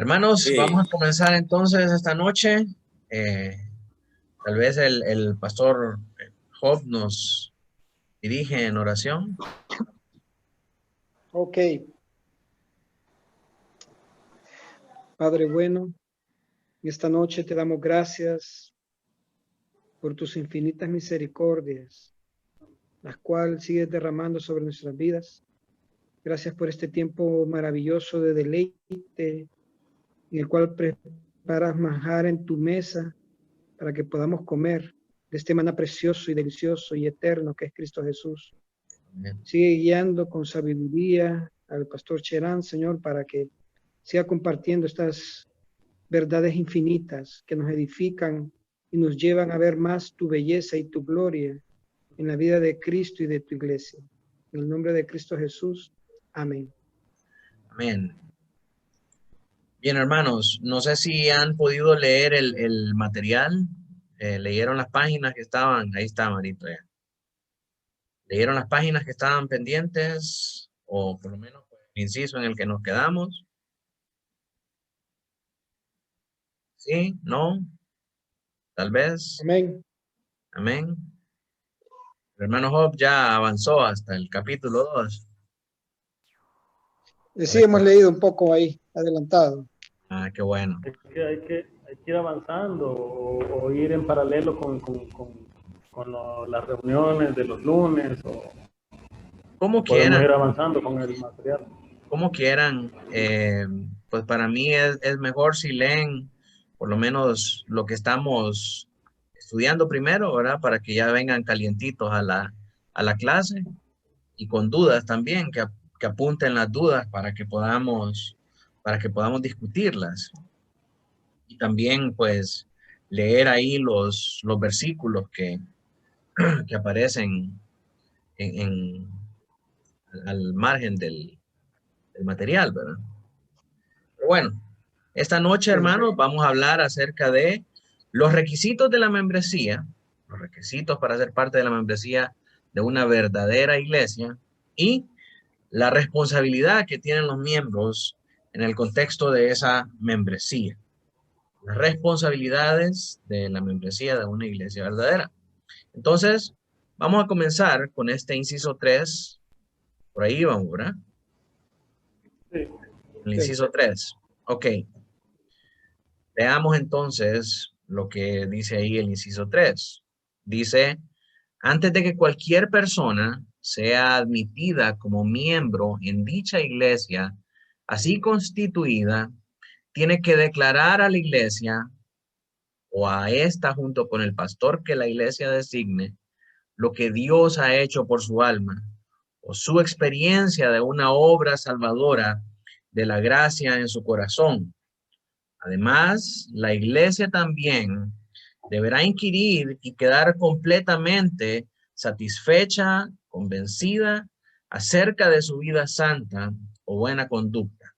Hermanos, Sí, vamos a comenzar entonces esta noche. Eh, Tal vez el pastor Job nos dirige en oración. Ok, Padre bueno, esta noche te damos gracias por tus infinitas misericordias, las cuales sigues derramando sobre nuestras vidas. Gracias por este tiempo maravilloso de deleite, en el cual preparas manjar en tu mesa para que podamos comer de este maná precioso y delicioso y eterno que es Cristo Jesús. Sigue guiando con sabiduría al pastor Cherán, Señor, para que siga compartiendo estas verdades infinitas que nos edifican y nos llevan a ver más tu belleza y tu gloria en la vida de Cristo y de tu iglesia. En el nombre de Cristo Jesús. Amén. Amén. Bien, hermanos, no sé si han podido leer el material. ¿Leyeron las páginas que estaban? Ahí está, Marito. Ya. ¿Leyeron las páginas que estaban pendientes? O por lo menos el inciso en el que nos quedamos. ¿Sí? ¿No? Tal vez. Amén. Amén. El hermano Job ya avanzó hasta el capítulo 2. Sí, hemos leído un poco ahí, adelantado. Ah, qué bueno. Hay que ir avanzando o ir en paralelo las reuniones de los lunes Como podemos quieran, ir avanzando con el material. como quieran. Pues para mí es mejor si leen por lo menos lo que estamos estudiando primero, ¿verdad? Para que ya vengan calientitos a la clase y con dudas también, que apunten las dudas para que podamos discutirlas. Y también pues leer ahí los versículos que aparecen en, al margen del material, ¿verdad? Pero bueno, esta noche, hermanos, vamos a hablar acerca de los requisitos de la membresía, los requisitos para ser parte de la membresía de una verdadera iglesia y la responsabilidad que tienen los miembros en el contexto de esa membresía. Las responsabilidades de la membresía de una iglesia verdadera. Entonces, vamos a comenzar con este inciso 3. Por ahí vamos, ¿verdad? Sí. El inciso 3. Ok. Veamos entonces lo que dice ahí el inciso 3. Dice, antes de que cualquier persona sea admitida como miembro en dicha iglesia, así constituida, tiene que declarar a la iglesia o a esta junto con el pastor que la iglesia designe lo que Dios ha hecho por su alma o su experiencia de una obra salvadora de la gracia en su corazón. Además, la iglesia también deberá inquirir y quedar completamente satisfecha, convencida acerca de su vida santa o buena conducta.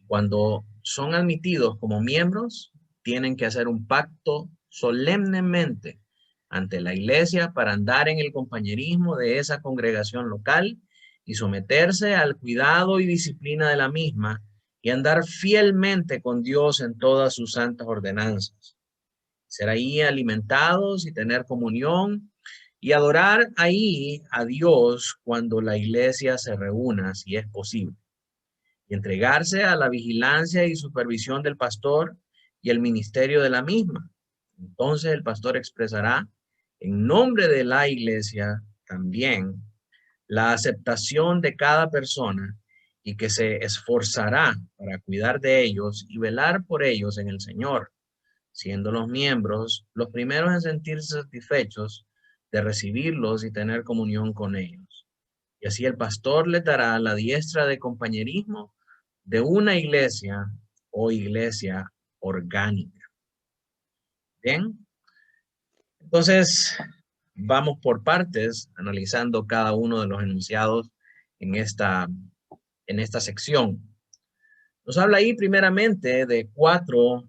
Cuando son admitidos como miembros, tienen que hacer un pacto solemnemente ante la iglesia para andar en el compañerismo de esa congregación local y someterse al cuidado y disciplina de la misma y andar fielmente con Dios en todas sus santas ordenanzas. Ser ahí alimentados y tener comunión y adorar ahí a Dios cuando la iglesia se reúna, si es posible. Y entregarse a la vigilancia y supervisión del pastor y el ministerio de la misma. Entonces el pastor expresará en nombre de la iglesia también la aceptación de cada persona y que se esforzará para cuidar de ellos y velar por ellos en el Señor, siendo los miembros los primeros en sentirse satisfechos de recibirlos y tener comunión con ellos. Y así el pastor les dará la diestra de compañerismo de una iglesia o iglesia orgánica. Bien, entonces vamos por partes, analizando cada uno de los enunciados en esta sección. Nos habla ahí primeramente de 4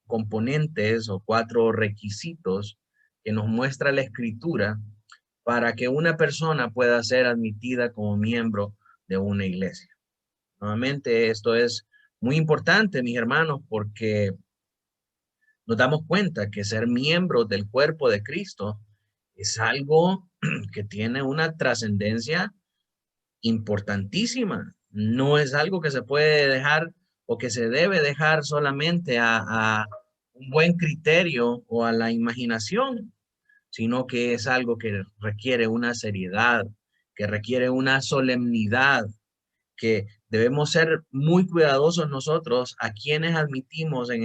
componentes o 4 requisitos que nos muestra la escritura para que una persona pueda ser admitida como miembro de una iglesia. Nuevamente, esto es muy importante, mis hermanos, porque nos damos cuenta que ser miembros del cuerpo de Cristo es algo que tiene una trascendencia importantísima. No es algo que se puede dejar o que se debe dejar solamente a un buen criterio o a la imaginación, sino que es algo que requiere una seriedad, que requiere una solemnidad, que debemos ser muy cuidadosos nosotros a quienes admitimos en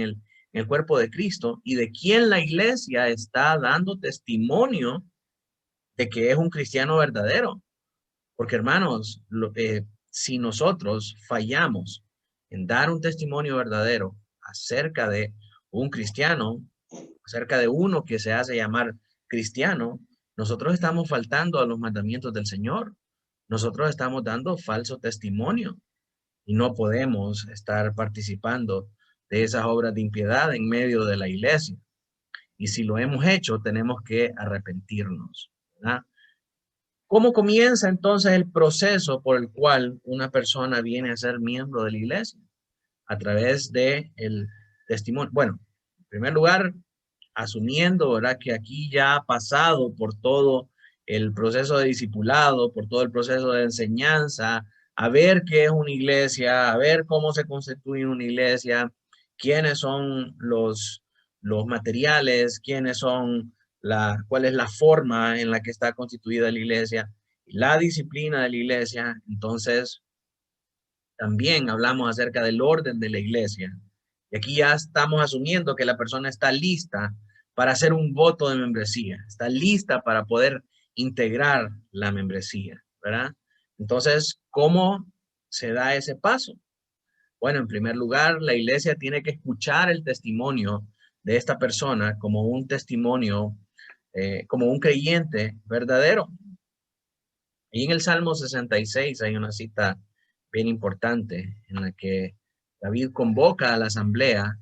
el cuerpo de Cristo y de quién la iglesia está dando testimonio de que es un cristiano verdadero. Porque hermanos, si nosotros fallamos en dar un testimonio verdadero acerca de un cristiano, acerca de uno que se hace llamar cristiano, nosotros estamos faltando a los mandamientos del Señor. Nosotros estamos dando falso testimonio y no podemos estar participando de esas obras de impiedad en medio de la iglesia. Y si lo hemos hecho, tenemos que arrepentirnos, ¿verdad? ¿Cómo comienza entonces el proceso por el cual una persona viene a ser miembro de la iglesia? A través de el testimonio. Bueno, en primer lugar, asumiendo, ¿verdad?, que aquí ya ha pasado por todo el proceso de discipulado, por todo el proceso de enseñanza, a ver qué es una iglesia, a ver cómo se constituye una iglesia, quiénes son los materiales, quiénes son cuál es la forma en la que está constituida la iglesia, la disciplina de la iglesia. Entonces, también hablamos acerca del orden de la iglesia. Y aquí ya estamos asumiendo que la persona está lista para hacer un voto de membresía, está lista para poder integrar la membresía, ¿verdad? Entonces, ¿cómo se da ese paso? Bueno, en primer lugar, la iglesia tiene que escuchar el testimonio de esta persona como un testimonio, como un creyente verdadero. Y en el Salmo 66 hay una cita bien importante en la que David convoca a la asamblea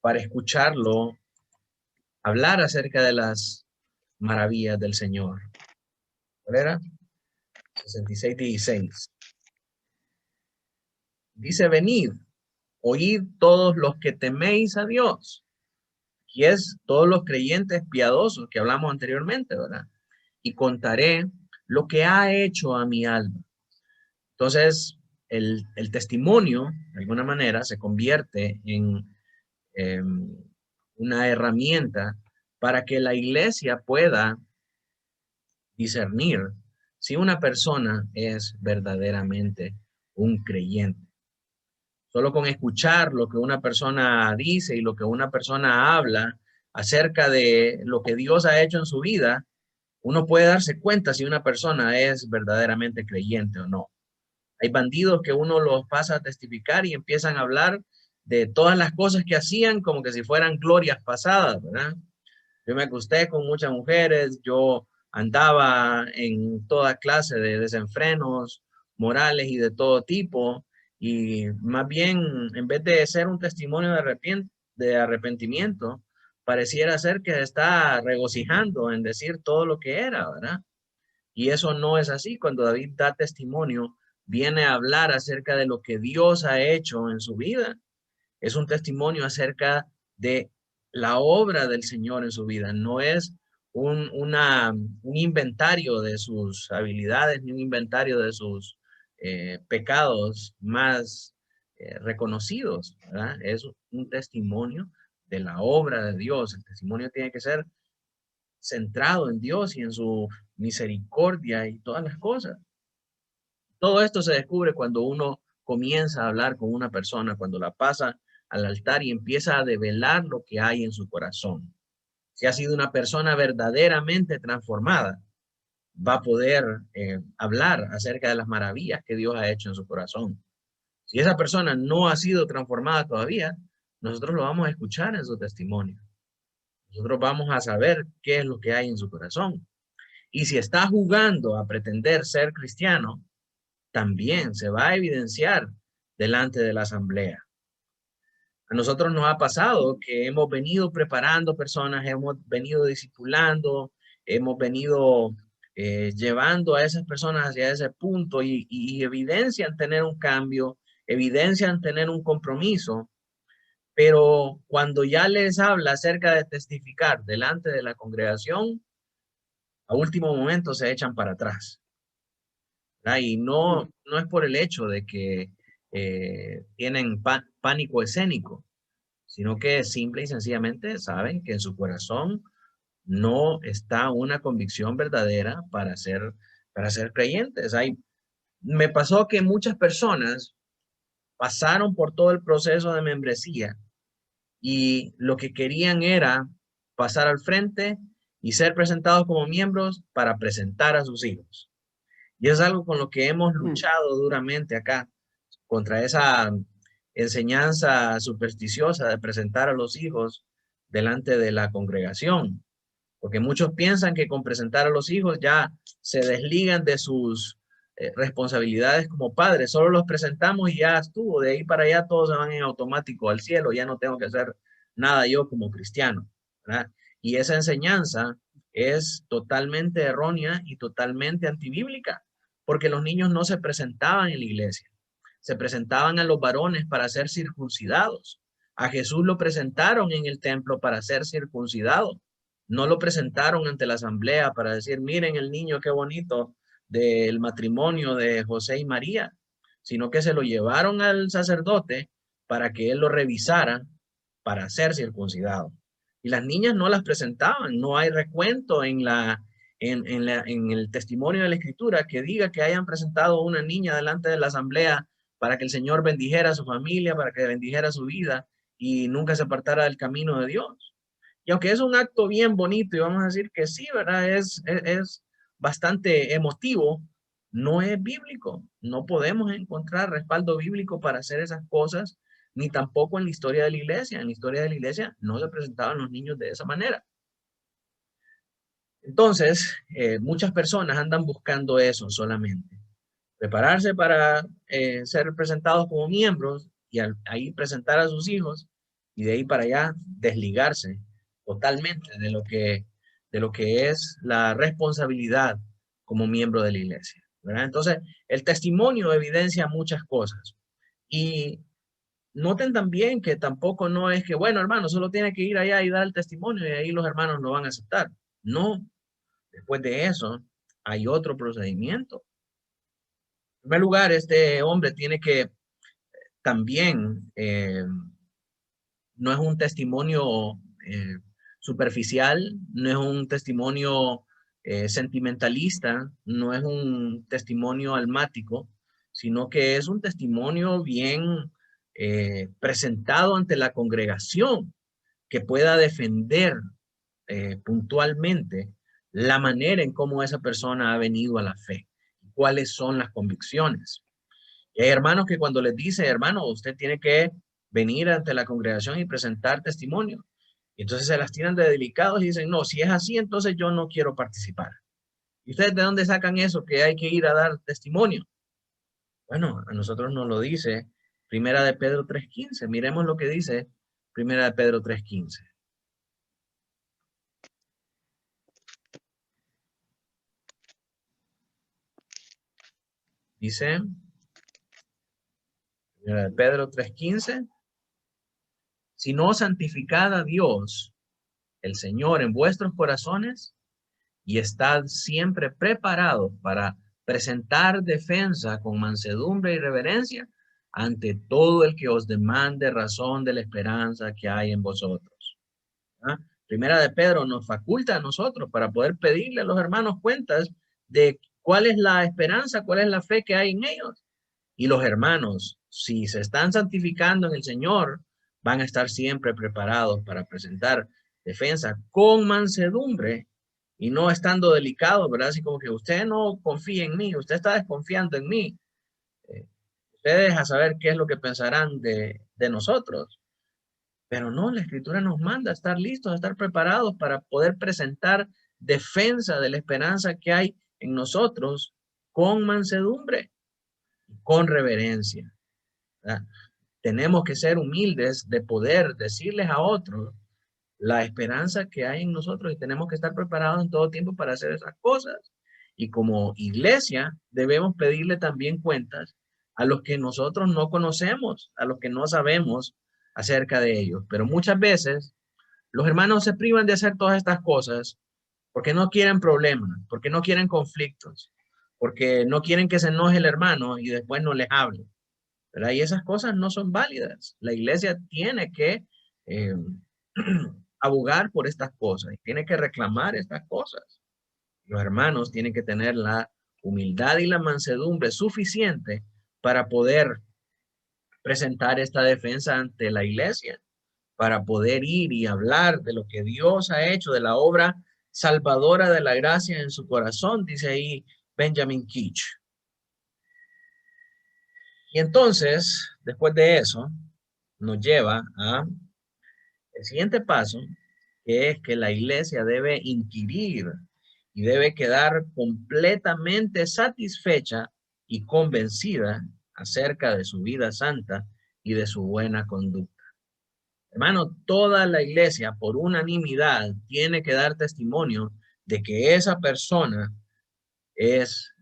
para escucharlo hablar acerca de las maravillas del Señor. ¿Cuál era? 66:16. Dice, venid, oíd todos los que teméis a Dios. Y es todos los creyentes piadosos que hablamos anteriormente, ¿verdad? Y contaré lo que ha hecho a mi alma. Entonces, el testimonio, de alguna manera, se convierte en una herramienta para que la iglesia pueda discernir si una persona es verdaderamente un creyente. Solo con escuchar lo que una persona dice y lo que una persona habla acerca de lo que Dios ha hecho en su vida, uno puede darse cuenta si una persona es verdaderamente creyente o no. Hay bandidos que uno los pasa a testificar y empiezan a hablar de todas las cosas que hacían como que si fueran glorias pasadas, ¿verdad? Yo me acosté con muchas mujeres, yo andaba en toda clase de desenfrenos morales y de todo tipo, y más bien, en vez de ser un testimonio de arrepentimiento, pareciera ser que está regocijando en decir todo lo que era, ¿verdad? Y eso no es así. Cuando David da testimonio, viene a hablar acerca de lo que Dios ha hecho en su vida. Es un testimonio acerca de la obra del Señor en su vida. No es un inventario de sus habilidades ni un inventario de sus pecados más reconocidos, ¿verdad? Es un testimonio de la obra de Dios. El testimonio tiene que ser centrado en Dios y en su misericordia y todas las cosas. Todo esto se descubre cuando uno comienza a hablar con una persona, cuando la pasa al altar y empieza a develar lo que hay en su corazón. Si ha sido una persona verdaderamente transformada, va a poder hablar acerca de las maravillas que Dios ha hecho en su corazón. Si esa persona no ha sido transformada todavía, nosotros lo vamos a escuchar en su testimonio. Nosotros vamos a saber qué es lo que hay en su corazón. Y si está jugando a pretender ser cristiano, también se va a evidenciar delante de la asamblea. A nosotros nos ha pasado que hemos venido preparando personas, hemos venido discipulando, hemos venido llevando a esas personas hacia ese punto y evidencian tener un cambio evidencian tener un compromiso, pero cuando ya les habla acerca de testificar delante de la congregación, a último momento se echan para atrás, ¿verdad? Y no es por el hecho de que tienen pánico escénico, sino que simple y sencillamente saben que en su corazón no está una convicción verdadera para ser creyentes. Me pasó que muchas personas pasaron por todo el proceso de membresía y lo que querían era pasar al frente y ser presentados como miembros para presentar a sus hijos. Y es algo con lo que hemos luchado duramente acá, contra esa enseñanza supersticiosa de presentar a los hijos delante de la congregación. Porque muchos piensan que con presentar a los hijos ya se desligan de sus responsabilidades como padres. Solo los presentamos y ya estuvo. De ahí para allá todos se van en automático al cielo. Ya no tengo que hacer nada yo como cristiano, ¿verdad? Y esa enseñanza es totalmente errónea y totalmente antibíblica, porque los niños no se presentaban en la iglesia. Se presentaban a los varones para ser circuncidados. A Jesús lo presentaron en el templo para ser circuncidado. No lo presentaron ante la asamblea para decir, miren el niño, qué bonito del matrimonio de José y María, sino que se lo llevaron al sacerdote para que él lo revisara para ser circuncidado. Y las niñas no las presentaban, no hay recuento en el testimonio de la escritura que diga que hayan presentado una niña delante de la asamblea para que el Señor bendijera a su familia, para que bendijera su vida y nunca se apartara del camino de Dios. Y aunque es un acto bien bonito y vamos a decir que sí, ¿verdad? Es bastante emotivo, no es bíblico. No podemos encontrar respaldo bíblico para hacer esas cosas, ni tampoco en la historia de la iglesia. En la historia de la iglesia no se presentaban los niños de esa manera. Entonces, muchas personas andan buscando eso solamente. Prepararse para ser presentados como miembros y ahí presentar a sus hijos y de ahí para allá desligarse totalmente de lo que es la responsabilidad como miembro de la iglesia, ¿verdad? Entonces, el testimonio evidencia muchas cosas. Y noten también que tampoco no es que, bueno, hermano, solo tiene que ir allá y dar el testimonio y ahí los hermanos lo van a aceptar. No, después de eso hay otro procedimiento. En primer lugar, este hombre tiene que también, no es un testimonio superficial, no es un testimonio sentimentalista, no es un testimonio almático, sino que es un testimonio bien presentado ante la congregación que pueda defender puntualmente la manera en cómo esa persona ha venido a la fe, cuáles son las convicciones. Y hay hermanos que cuando les dice, hermano, usted tiene que venir ante la congregación y presentar testimonio. Y entonces se las tiran de delicados y dicen, no, si es así, entonces yo no quiero participar. ¿Y ustedes de dónde sacan eso? Que hay que ir a dar testimonio. Bueno, a nosotros nos lo dice Primera de Pedro 3:15. Miremos lo que dice Primera de Pedro 3:15. Dice, Primera de Pedro 3:15, sino santificad a Dios, el Señor, en vuestros corazones y estad siempre preparados para presentar defensa con mansedumbre y reverencia ante todo el que os demande razón de la esperanza que hay en vosotros. ¿Ah? Primera de Pedro nos faculta a nosotros para poder pedirle a los hermanos cuentas de cuál es la esperanza, cuál es la fe que hay en ellos. Y los hermanos, si se están santificando en el Señor, van a estar siempre preparados para presentar defensa con mansedumbre y no estando delicados, ¿verdad? Así como que usted no confía en mí, usted está desconfiando en mí. Usted deja saber qué es lo que pensarán de nosotros. Pero no, la Escritura nos manda a estar listos, a estar preparados para poder presentar defensa de la esperanza que hay en nosotros con mansedumbre, con reverencia, ¿verdad? Tenemos que ser humildes de poder decirles a otros la esperanza que hay en nosotros y tenemos que estar preparados en todo tiempo para hacer esas cosas. Y como iglesia debemos pedirle también cuentas a los que nosotros no conocemos, a los que no sabemos acerca de ellos. Pero muchas veces los hermanos se privan de hacer todas estas cosas porque no quieren problemas, porque no quieren conflictos, porque no quieren que se enoje el hermano y después no les hable, ¿verdad? Y esas cosas no son válidas. La iglesia tiene que eh, abogar por estas cosas y tiene que reclamar estas cosas. Los hermanos tienen que tener la humildad y la mansedumbre suficiente para poder presentar esta defensa ante la iglesia, para poder ir y hablar de lo que Dios ha hecho, de la obra salvadora de la gracia en su corazón, dice ahí Benjamin Keach. Y entonces, después de eso, nos lleva a el siguiente paso, que es que la iglesia debe inquirir y debe quedar completamente satisfecha y convencida acerca de su vida santa y de su buena conducta. Hermano, toda la iglesia por unanimidad tiene que dar testimonio de que esa persona es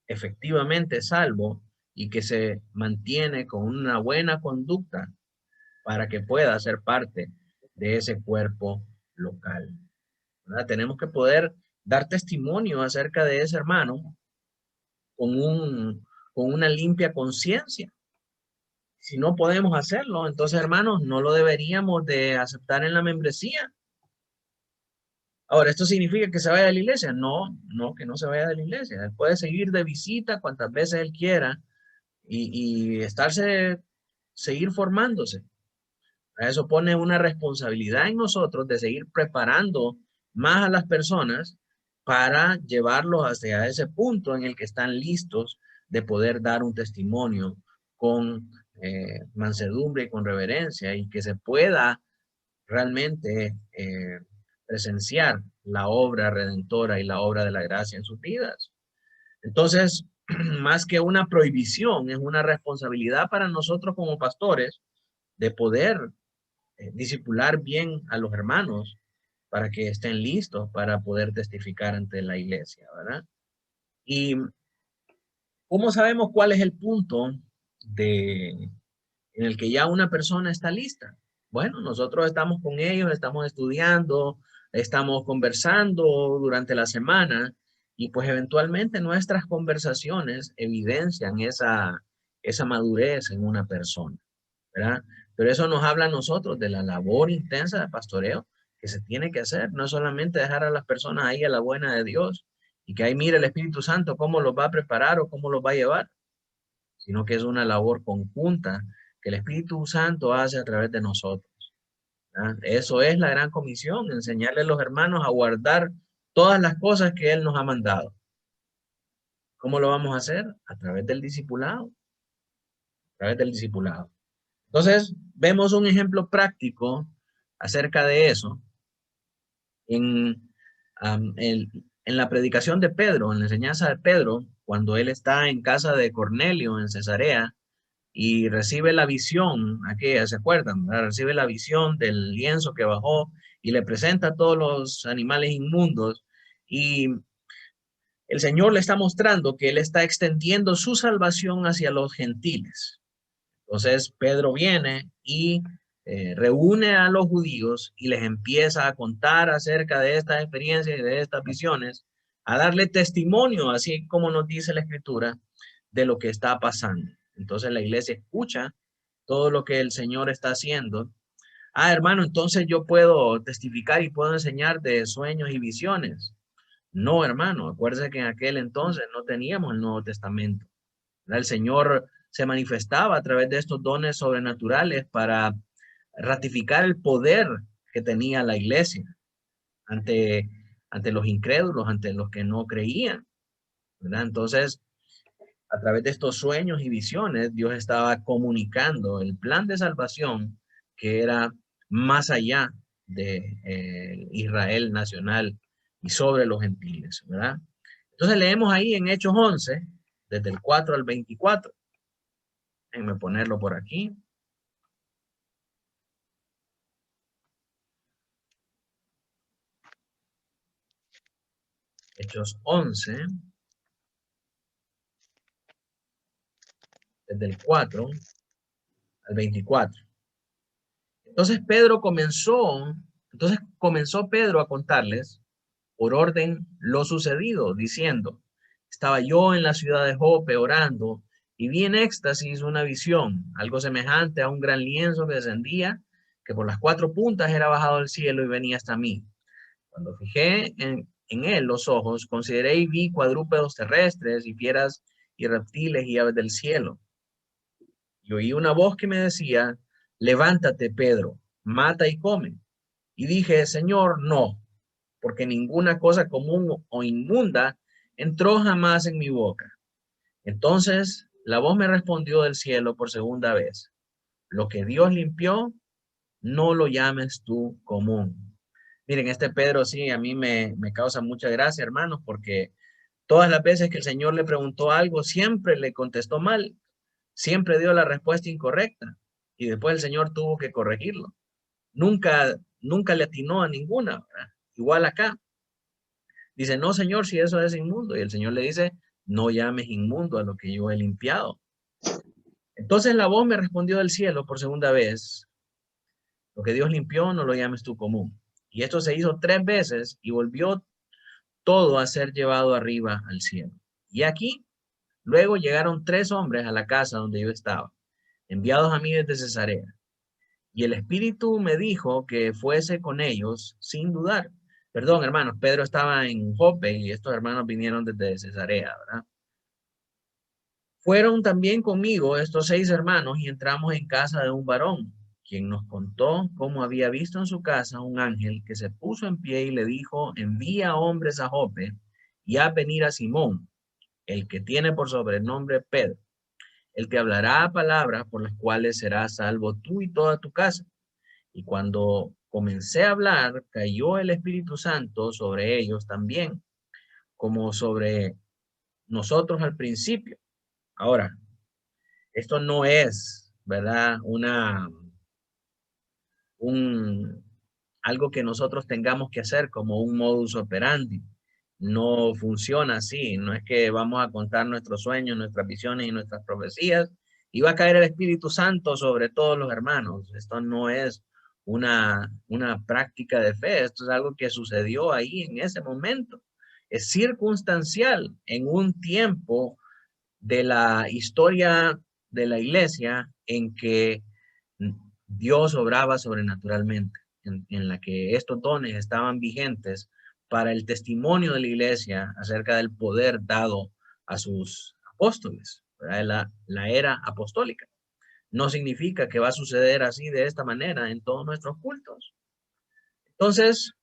efectivamente salvo y que se mantiene con una buena conducta para que pueda ser parte de ese cuerpo local, ¿verdad? Tenemos que poder dar testimonio acerca de ese hermano con, con una limpia conciencia. Si no podemos hacerlo, entonces, hermanos, no lo deberíamos de aceptar en la membresía. Ahora, ¿esto significa que se vaya de la iglesia? No, no, que no se vaya de la iglesia. Él puede seguir de visita cuantas veces él quiera y seguir formándose. Eso pone una responsabilidad en nosotros de seguir preparando más a las personas para llevarlos hacia ese punto en el que están listos de poder dar un testimonio con mansedumbre y con reverencia y que se pueda realmente presenciar la obra redentora y la obra de la gracia en sus vidas. Entonces, más que una prohibición, es una responsabilidad para nosotros como pastores de poder discipular bien a los hermanos para que estén listos para poder testificar ante la iglesia, ¿verdad? Y ¿cómo sabemos cuál es el punto en el que ya una persona está lista? Bueno, nosotros estamos con ellos, estamos estudiando, estamos conversando durante la semana y pues eventualmente nuestras conversaciones evidencian esa madurez en una persona, ¿verdad? Pero eso nos habla a nosotros de la labor intensa de pastoreo que se tiene que hacer. No es solamente dejar a las personas ahí a la buena de Dios y que ahí mire el Espíritu Santo cómo los va a preparar o cómo los va a llevar, sino que es una labor conjunta que el Espíritu Santo hace a través de nosotros, ¿verdad? Eso es la gran comisión, enseñarle a los hermanos a guardar todas las cosas que Él nos ha mandado. ¿Cómo lo vamos a hacer? A través del discipulado. A través del discipulado. Entonces, vemos un ejemplo práctico acerca de eso en, en la predicación de Pedro, en la enseñanza de Pedro, cuando él está en casa de Cornelio en Cesarea y recibe la visión, aquella, ¿se acuerdan? ¿Verdad? Recibe la visión del lienzo que bajó y le presenta a todos los animales inmundos y el Señor le está mostrando que él está extendiendo su salvación hacia los gentiles. Entonces Pedro viene y reúne a los judíos y les empieza a contar acerca de estas experiencias y de estas visiones, a darle testimonio, así como nos dice la Escritura, de lo que está pasando. Entonces la iglesia escucha todo lo que el Señor está haciendo. Ah, hermano, entonces yo puedo testificar y puedo enseñar de sueños y visiones. No, hermano, acuérdese que en aquel entonces no teníamos el Nuevo Testamento. El Señor se manifestaba a través de estos dones sobrenaturales para ratificar el poder que tenía la iglesia ante, ante los incrédulos, ante los que no creían, ¿verdad? Entonces, a través de estos sueños y visiones, Dios estaba comunicando el plan de salvación que era más allá de Israel nacional y sobre los gentiles, ¿verdad? Entonces leemos ahí en Hechos 11, desde el 4 al 24. Déjenme ponerlo por aquí. Hechos 11. desde el 4 al 24. Entonces comenzó Pedro a contarles por orden lo sucedido, diciendo, estaba yo en la ciudad de Jope orando y vi en éxtasis una visión, algo semejante a un gran lienzo que descendía, que por las 4 puntas era bajado del cielo y venía hasta mí. Cuando fijé en él los ojos, consideré y vi cuadrúpedos terrestres y fieras y reptiles y aves del cielo. Y oí una voz que me decía, levántate, Pedro, mata y come. Y dije, Señor, no, porque ninguna cosa común o inmunda entró jamás en mi boca. Entonces la voz me respondió del cielo por segunda vez, lo que Dios limpió, no lo llames tú común. Miren, este Pedro sí, a mí me causa mucha gracia, hermanos, porque todas las veces que el Señor le preguntó algo, siempre le contestó mal, siempre dio la respuesta incorrecta y después el Señor tuvo que corregirlo. Nunca le atinó a ninguna, ¿verdad? Igual acá. Dice, no, Señor, si eso es inmundo. Y el Señor le dice, no llames inmundo a lo que yo he limpiado. Entonces la voz me respondió del cielo por segunda vez, lo que Dios limpió, no lo llames tú común. Y esto se hizo 3 veces y volvió todo a ser llevado arriba al cielo. Y aquí, luego llegaron 3 hombres a la casa donde yo estaba, enviados a mí desde Cesarea. Y el Espíritu me dijo que fuese con ellos sin dudar. Perdón, hermanos, Pedro estaba en Jope y estos hermanos vinieron desde Cesarea, ¿verdad? Fueron también conmigo estos 6 hermanos y entramos en casa de un varón, quien nos contó cómo había visto en su casa un ángel que se puso en pie y le dijo, envía hombres a Jope y haz venir a Simón, el que tiene por sobrenombre Pedro. Él te hablará palabras por las cuales serás salvo tú y toda tu casa. Y cuando comencé a hablar, cayó el Espíritu Santo sobre ellos también, como sobre nosotros al principio. Ahora, esto no es, ¿verdad? Algo que nosotros tengamos que hacer como un modus operandi. No funciona así. No es que vamos a contar nuestros sueños, nuestras visiones y nuestras profecías y va a caer el Espíritu Santo sobre todos los hermanos. Esto no es una práctica de fe. Esto es algo que sucedió ahí en ese momento. Es circunstancial en un tiempo de la historia de la iglesia en que Dios obraba sobrenaturalmente, en la que estos dones estaban vigentes para el testimonio de la iglesia acerca del poder dado a sus apóstoles, la era apostólica. No significa que va a suceder así de esta manera en todos nuestros cultos. Entonces,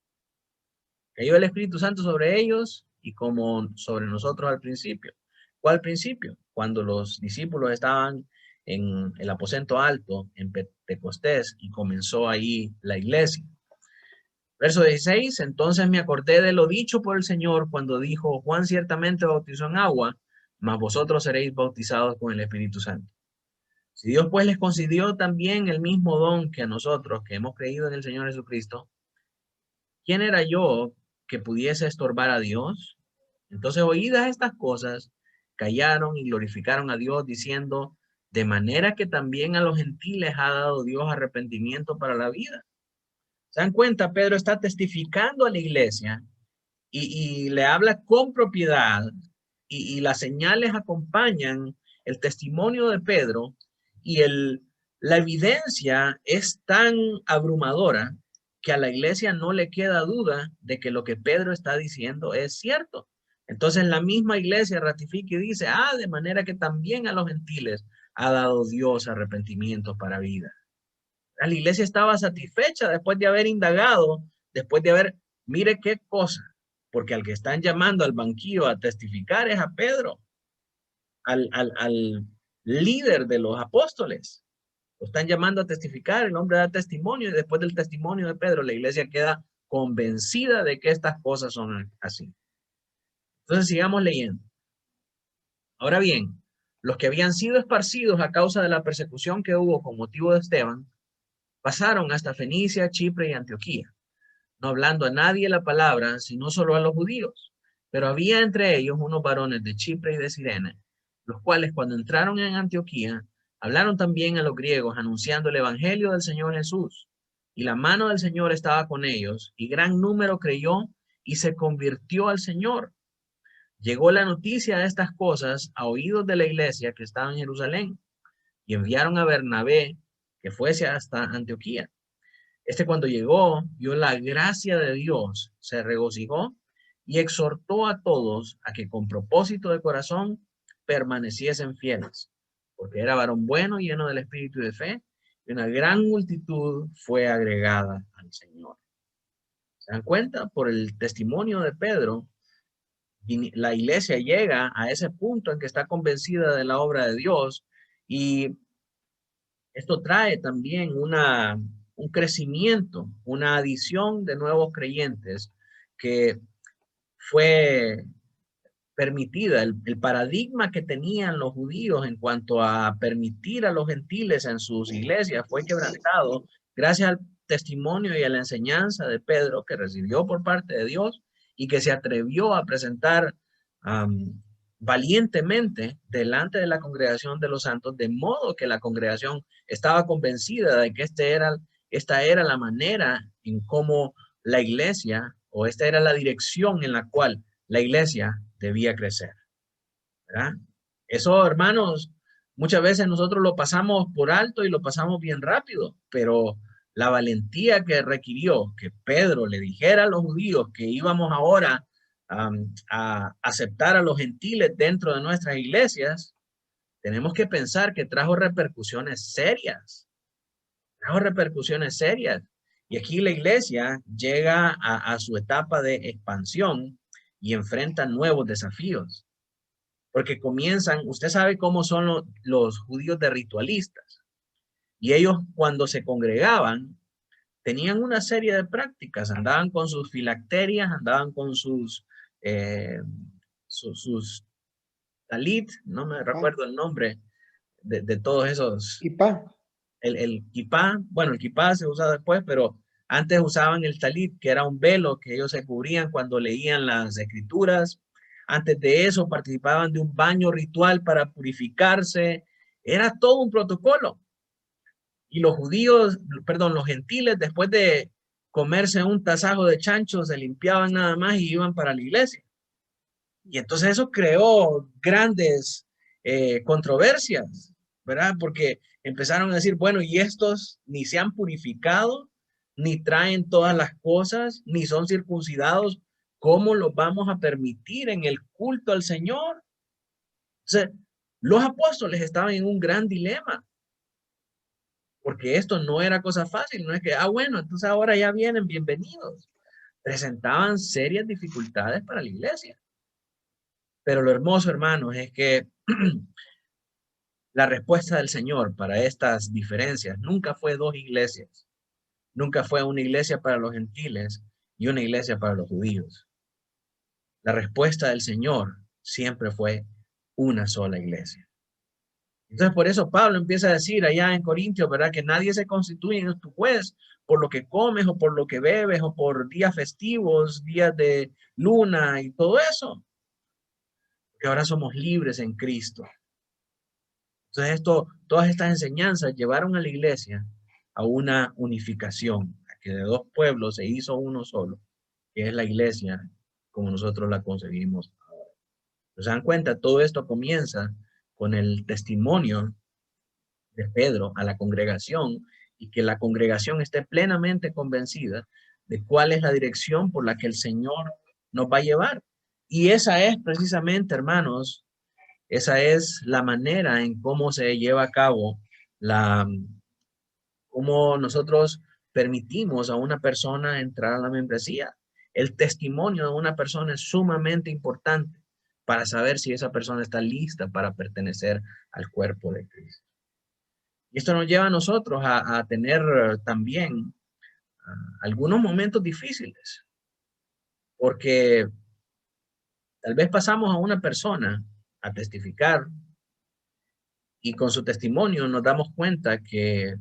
cayó el Espíritu Santo sobre ellos y como sobre nosotros al principio. ¿Cuál principio? Cuando los discípulos estaban en el aposento alto, en Pentecostés, y comenzó ahí la iglesia. Verso 16, entonces me acordé de lo dicho por el Señor cuando dijo, Juan ciertamente bautizó en agua, mas vosotros seréis bautizados con el Espíritu Santo. Si Dios pues les concedió también el mismo don que a nosotros, que hemos creído en el Señor Jesucristo, ¿quién era yo que pudiese estorbar a Dios? Entonces, oídas estas cosas, callaron y glorificaron a Dios diciendo, de manera que también a los gentiles ha dado Dios arrepentimiento para la vida. ¿Se dan cuenta? Pedro está testificando a la iglesia y le habla con propiedad y las señales acompañan el testimonio de Pedro y la evidencia es tan abrumadora que a la iglesia no le queda duda de que lo que Pedro está diciendo es cierto. Entonces la misma iglesia ratifica y dice, de manera que también a los gentiles ha dado Dios arrepentimiento para vida. La iglesia estaba satisfecha después de haber indagado, después de haber, mire qué cosa, porque al que están llamando al banquillo a testificar es a Pedro, al líder de los apóstoles. Lo están llamando a testificar, el hombre da testimonio y después del testimonio de Pedro, la iglesia queda convencida de que estas cosas son así. Entonces sigamos leyendo. Ahora bien, los que habían sido esparcidos a causa de la persecución que hubo con motivo de Esteban, pasaron hasta Fenicia, Chipre y Antioquía, no hablando a nadie la palabra, sino solo a los judíos. Pero había entre ellos unos varones de Chipre y de Sirene, los cuales cuando entraron en Antioquía, hablaron también a los griegos anunciando el evangelio del Señor Jesús. Y la mano del Señor estaba con ellos, y gran número creyó y se convirtió al Señor. Llegó la noticia de estas cosas a oídos de la iglesia que estaba en Jerusalén, y enviaron a Bernabé que fuese hasta Antioquía. Cuando llegó, vio la gracia de Dios, se regocijó y exhortó a todos a que con propósito de corazón permaneciesen fieles, porque era varón bueno, lleno del espíritu y de fe, y una gran multitud fue agregada al Señor. ¿Se dan cuenta? Por el testimonio de Pedro, la iglesia llega a ese punto en que está convencida de la obra de Dios, y esto trae también un crecimiento, una adición de nuevos creyentes que fue permitida. El paradigma que tenían los judíos en cuanto a permitir a los gentiles en sus iglesias fue quebrantado gracias al testimonio y a la enseñanza de Pedro, que recibió por parte de Dios y que se atrevió a presentar valientemente delante de la congregación de los santos, de modo que la congregación estaba convencida de que esta era la manera en cómo la iglesia, o esta era la dirección en la cual la iglesia debía crecer, ¿verdad? Eso, hermanos, muchas veces nosotros lo pasamos por alto y lo pasamos bien rápido, pero la valentía que requirió que Pedro le dijera a los judíos que íbamos ahora a aceptar a los gentiles dentro de nuestras iglesias, tenemos que pensar que trajo repercusiones serias. Y aquí la iglesia llega a su etapa de expansión y enfrenta nuevos desafíos. Porque comienzan, usted sabe cómo son los judíos de ritualistas. Y ellos, cuando se congregaban, tenían una serie de prácticas. Andaban con sus filacterias, andaban con sus talit, no me recuerdo el nombre de todos esos. Kipá. El kipá, bueno, el kipá se usa después, pero antes usaban el talit, que era un velo que ellos se cubrían cuando leían las escrituras. Antes de eso participaban de un baño ritual para purificarse. Era todo un protocolo. Y los gentiles, después de comerse un tasajo de chancho, se limpiaban nada más y iban para la iglesia. Y entonces eso creó grandes controversias, ¿verdad? Porque empezaron a decir, bueno, y estos ni se han purificado, ni traen todas las cosas, ni son circuncidados, ¿cómo los vamos a permitir en el culto al Señor? O sea, los apóstoles estaban en un gran dilema, porque esto no era cosa fácil, no es que, bueno, entonces ahora ya vienen, bienvenidos. Presentaban serias dificultades para la iglesia. Pero lo hermoso, hermanos, es que la respuesta del Señor para estas diferencias nunca fue dos iglesias. Nunca fue una iglesia para los gentiles y una iglesia para los judíos. La respuesta del Señor siempre fue una sola iglesia. Entonces, por eso Pablo empieza a decir allá en Corintios, ¿verdad? Que nadie se constituye en tu juez por lo que comes o por lo que bebes o por días festivos, días de luna y todo eso. Que ahora somos libres en Cristo. Entonces todas estas enseñanzas llevaron a la iglesia a una unificación, a que de dos pueblos se hizo uno solo, que es la iglesia como nosotros la concebimos ahora. ¿Se dan cuenta? Todo esto comienza con el testimonio de Pedro a la congregación, y que la congregación esté plenamente convencida de cuál es la dirección por la que el Señor nos va a llevar. Y esa es precisamente, hermanos, esa es la manera en cómo se lleva a cabo cómo nosotros permitimos a una persona entrar a la membresía. El testimonio de una persona es sumamente importante para saber si esa persona está lista para pertenecer al cuerpo de Cristo. Y esto nos lleva a nosotros a tener también algunos momentos difíciles, porque tal vez pasamos a una persona a testificar y con su testimonio nos damos cuenta que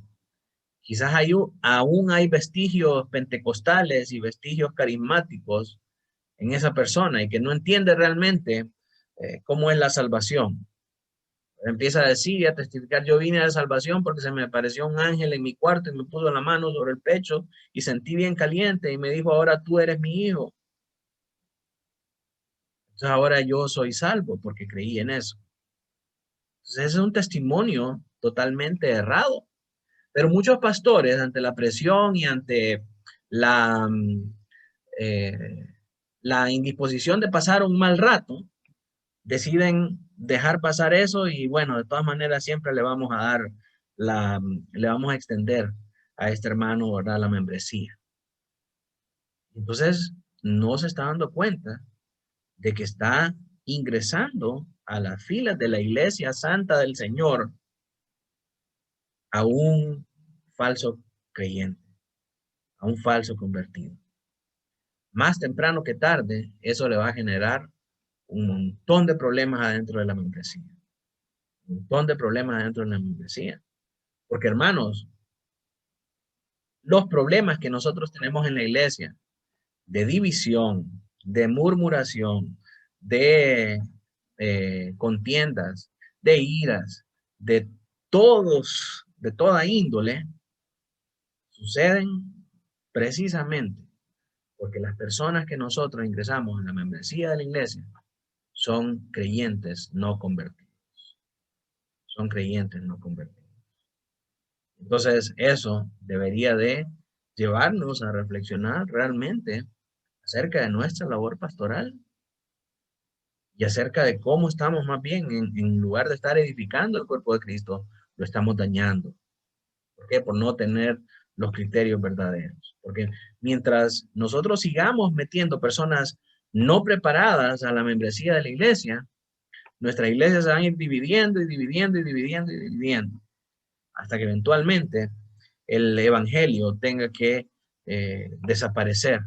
quizás aún hay vestigios pentecostales y vestigios carismáticos en esa persona y que no entiende realmente cómo es la salvación. Empieza a decir y a testificar, yo vine a la salvación porque se me apareció un ángel en mi cuarto y me puso la mano sobre el pecho y sentí bien caliente y me dijo, ahora tú eres mi hijo. Entonces ahora yo soy salvo porque creí en eso. Entonces ese es un testimonio totalmente errado. Pero muchos pastores, ante la presión y ante la, eh, la indisposición de pasar un mal rato, deciden dejar pasar eso y bueno, de todas maneras siempre le vamos a dar le vamos a extender a este hermano, ¿verdad?, la membresía. Entonces, no se está dando cuenta de que está ingresando a las filas de la Iglesia Santa del Señor a un falso creyente, a un falso convertido. Más temprano que tarde, eso le va a generar un montón de problemas adentro de la membresía. Un montón de problemas adentro de la membresía. Porque, hermanos, los problemas que nosotros tenemos en la iglesia, de división, de murmuración, de contiendas, de iras, de toda índole, suceden precisamente porque las personas que nosotros ingresamos en la membresía de la iglesia son creyentes no convertidos. Son creyentes no convertidos. Entonces, eso debería de llevarnos a reflexionar realmente acerca de nuestra labor pastoral y acerca de cómo estamos más bien, en lugar de estar edificando el cuerpo de Cristo, lo estamos dañando. ¿Por qué? Por no tener los criterios verdaderos. Porque mientras nosotros sigamos metiendo personas no preparadas a la membresía de la iglesia, nuestra iglesia se va a ir dividiendo y dividiendo y dividiendo y dividiendo, hasta que eventualmente el evangelio tenga que desaparecer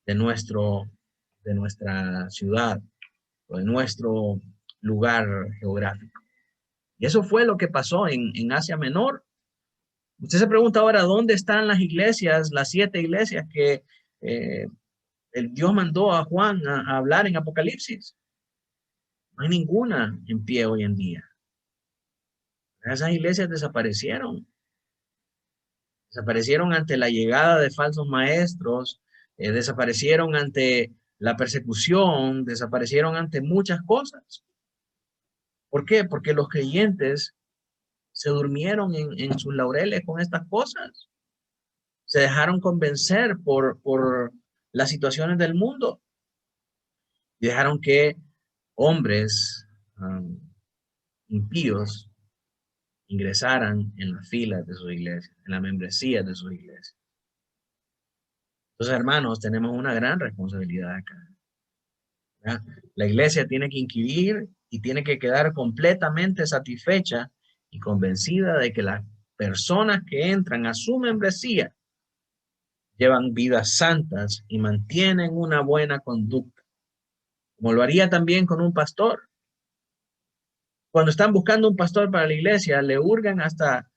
de nuestra ciudad o de nuestro lugar geográfico. Y eso fue lo que pasó en Asia Menor. Usted se pregunta ahora, ¿dónde están las iglesias, las 7 iglesias que el Dios mandó a Juan a hablar en Apocalipsis? No hay ninguna en pie hoy en día. Esas iglesias desaparecieron. Desaparecieron ante la llegada de falsos maestros, desaparecieron ante la persecución, desaparecieron ante muchas cosas. ¿Por qué? Porque los creyentes se durmieron en sus laureles con estas cosas. Se dejaron convencer por las situaciones del mundo. Y dejaron que hombres impíos ingresaran en las filas de sus iglesias, en la membresía de sus iglesias. Entonces, hermanos, tenemos una gran responsabilidad acá. ¿Ya? La iglesia tiene que inquirir y tiene que quedar completamente satisfecha y convencida de que las personas que entran a su membresía llevan vidas santas y mantienen una buena conducta, como lo haría también con un pastor. Cuando están buscando un pastor para la iglesia, le hurgan hasta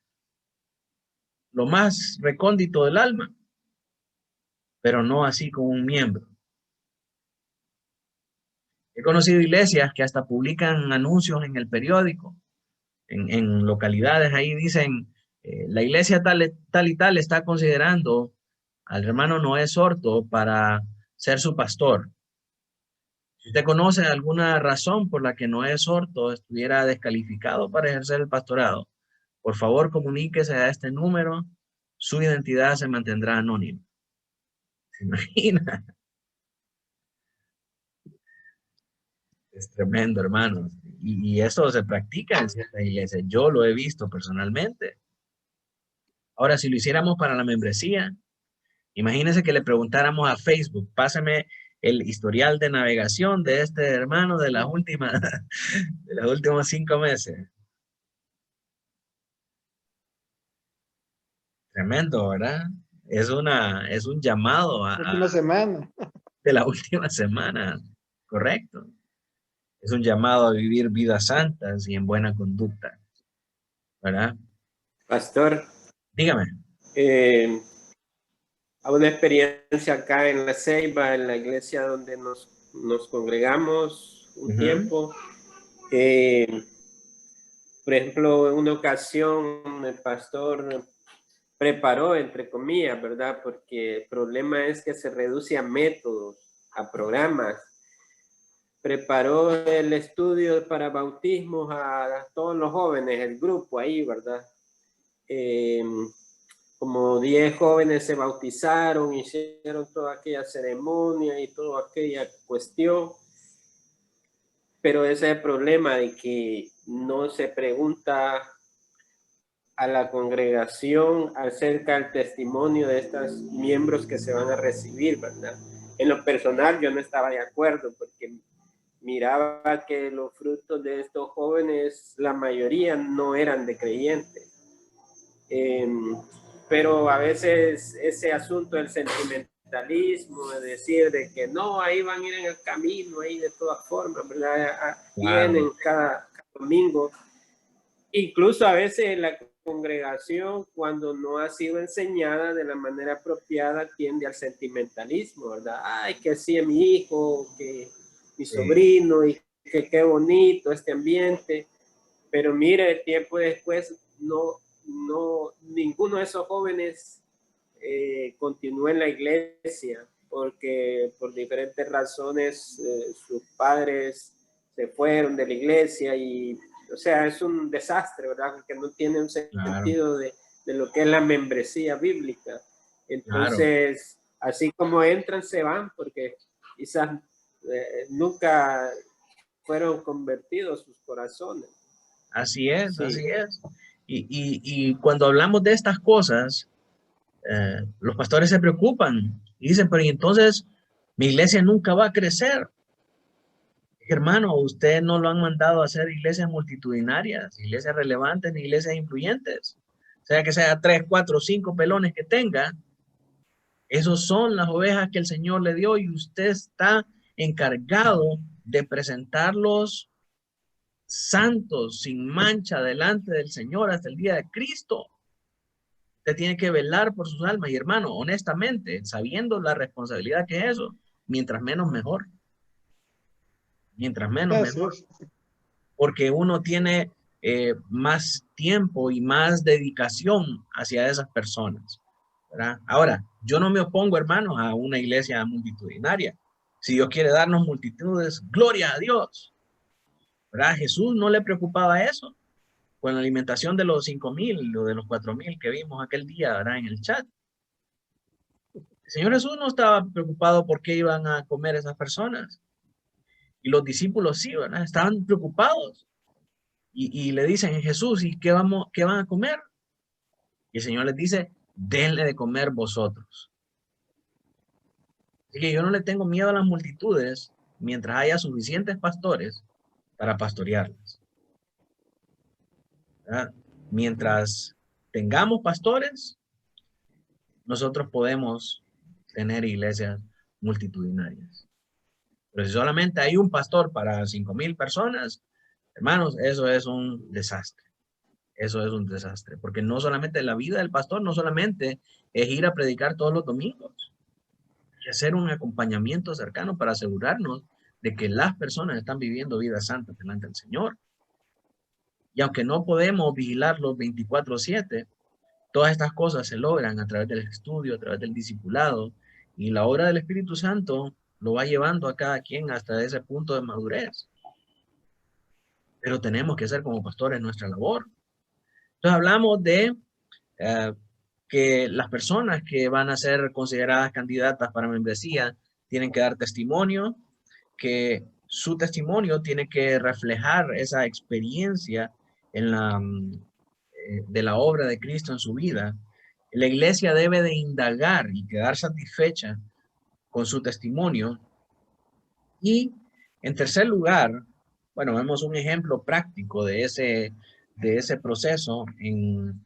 lo más recóndito del alma, pero no así con un miembro. He conocido iglesias que hasta publican anuncios en el periódico, en localidades, ahí dicen, la iglesia tal y tal está considerando al hermano Noé Sorto para ser su pastor. Si usted conoce alguna razón por la que Noé Sorto estuviera descalificado para ejercer el pastorado, por favor comuníquese a este número, su identidad se mantendrá anónima. ¿Se imagina? Es tremendo, hermanos. Y eso se practica en ciertas iglesias. Yo lo he visto personalmente. Ahora, si lo hiciéramos para la membresía, imagínense que le preguntáramos a Facebook, pásame el historial de navegación de este hermano de las últimos 5 meses. Tremendo, ¿verdad? Es un llamado Última semana. de la última semana, correcto. Es un llamado a vivir vidas santas y en buena conducta, ¿verdad? Pastor, Dígame. a una experiencia acá en La Ceiba, en la iglesia donde nos congregamos un tiempo. Por ejemplo, en una ocasión el pastor preparó, entre comillas, ¿verdad? Porque el problema es que se reduce a métodos, a programas. Preparó el estudio para bautismos a todos los jóvenes, el grupo ahí, ¿verdad? Como 10 jóvenes se bautizaron, hicieron toda aquella ceremonia y toda aquella cuestión. Pero ese es el problema de que no se pregunta a la congregación acerca del testimonio de estos miembros que se van a recibir, ¿verdad? En lo personal yo no estaba de acuerdo porque miraba que los frutos de estos jóvenes, la mayoría no eran de creyentes. Pero a veces ese asunto del sentimentalismo, de decir de que no, ahí van a ir en el camino, ahí de todas formas, ¿verdad? Claro. Vienen cada domingo. Incluso a veces la congregación, cuando no ha sido enseñada de la manera apropiada, tiende al sentimentalismo, ¿verdad? Ay, que sí es mi hijo, que mi sobrino, y que qué bonito este ambiente. Pero mire, tiempo después, ninguno de esos jóvenes continuó en la iglesia, porque por diferentes razones sus padres se fueron de la iglesia y, o sea, es un desastre, ¿verdad? Porque no tiene un sentido de lo que es la membresía bíblica. Entonces, así como entran, se van, porque quizás nunca fueron convertidos sus corazones. Así es, Sí. así es. Y cuando hablamos de estas cosas, los pastores se preocupan y dicen, pero ¿y entonces mi iglesia nunca va a crecer? Hermano, usted no lo han mandado a hacer iglesias multitudinarias, iglesias relevantes, ni iglesias influyentes. O sea, que sea 3, 4, 5 pelones que tenga, esos son las ovejas que el Señor le dio y usted está encargado de presentarlos santos, sin mancha, delante del Señor hasta el día de Cristo. Usted tiene que velar por sus almas y hermano, honestamente, sabiendo la responsabilidad que es eso, mientras menos mejor. Mientras menos mejor. Porque uno tiene más tiempo y más dedicación hacia esas personas, ¿verdad? Ahora, yo no me opongo, hermanos, a una iglesia multitudinaria. Si Dios quiere darnos multitudes, gloria a Dios, ¿verdad? Jesús no le preocupaba eso con la alimentación de los 5,000 o de los 4,000 que vimos aquel día, ¿verdad? En el chat. El Señor Jesús no estaba preocupado por qué iban a comer esas personas. Y los discípulos sí, ¿verdad? Estaban preocupados. Y le dicen, Jesús, ¿y qué van a comer? Y el Señor les dice, denle de comer vosotros. Así que yo no le tengo miedo a las multitudes mientras haya suficientes pastores para pastorearlas. ¿Verdad? Mientras tengamos pastores, nosotros podemos tener iglesias multitudinarias. Pero si solamente hay un pastor para 5,000 personas, hermanos, eso es un desastre. Eso es un desastre, porque no solamente la vida del pastor, no solamente es ir a predicar todos los domingos, hay que hacer un acompañamiento cercano para asegurarnos de que las personas están viviendo vidas santas delante del Señor. Y aunque no podemos vigilarlos 24/7, todas estas cosas se logran a través del estudio, a través del discipulado, y la obra del Espíritu Santo lo va llevando a cada quien hasta ese punto de madurez. Pero tenemos que hacer como pastores nuestra labor. Entonces hablamos de que las personas que van a ser consideradas candidatas para membresía tienen que dar testimonio, que su testimonio tiene que reflejar esa experiencia en de la obra de Cristo en su vida. La iglesia debe de indagar y quedar satisfecha con su testimonio. Y en tercer lugar, bueno, vemos un ejemplo práctico de ese proceso en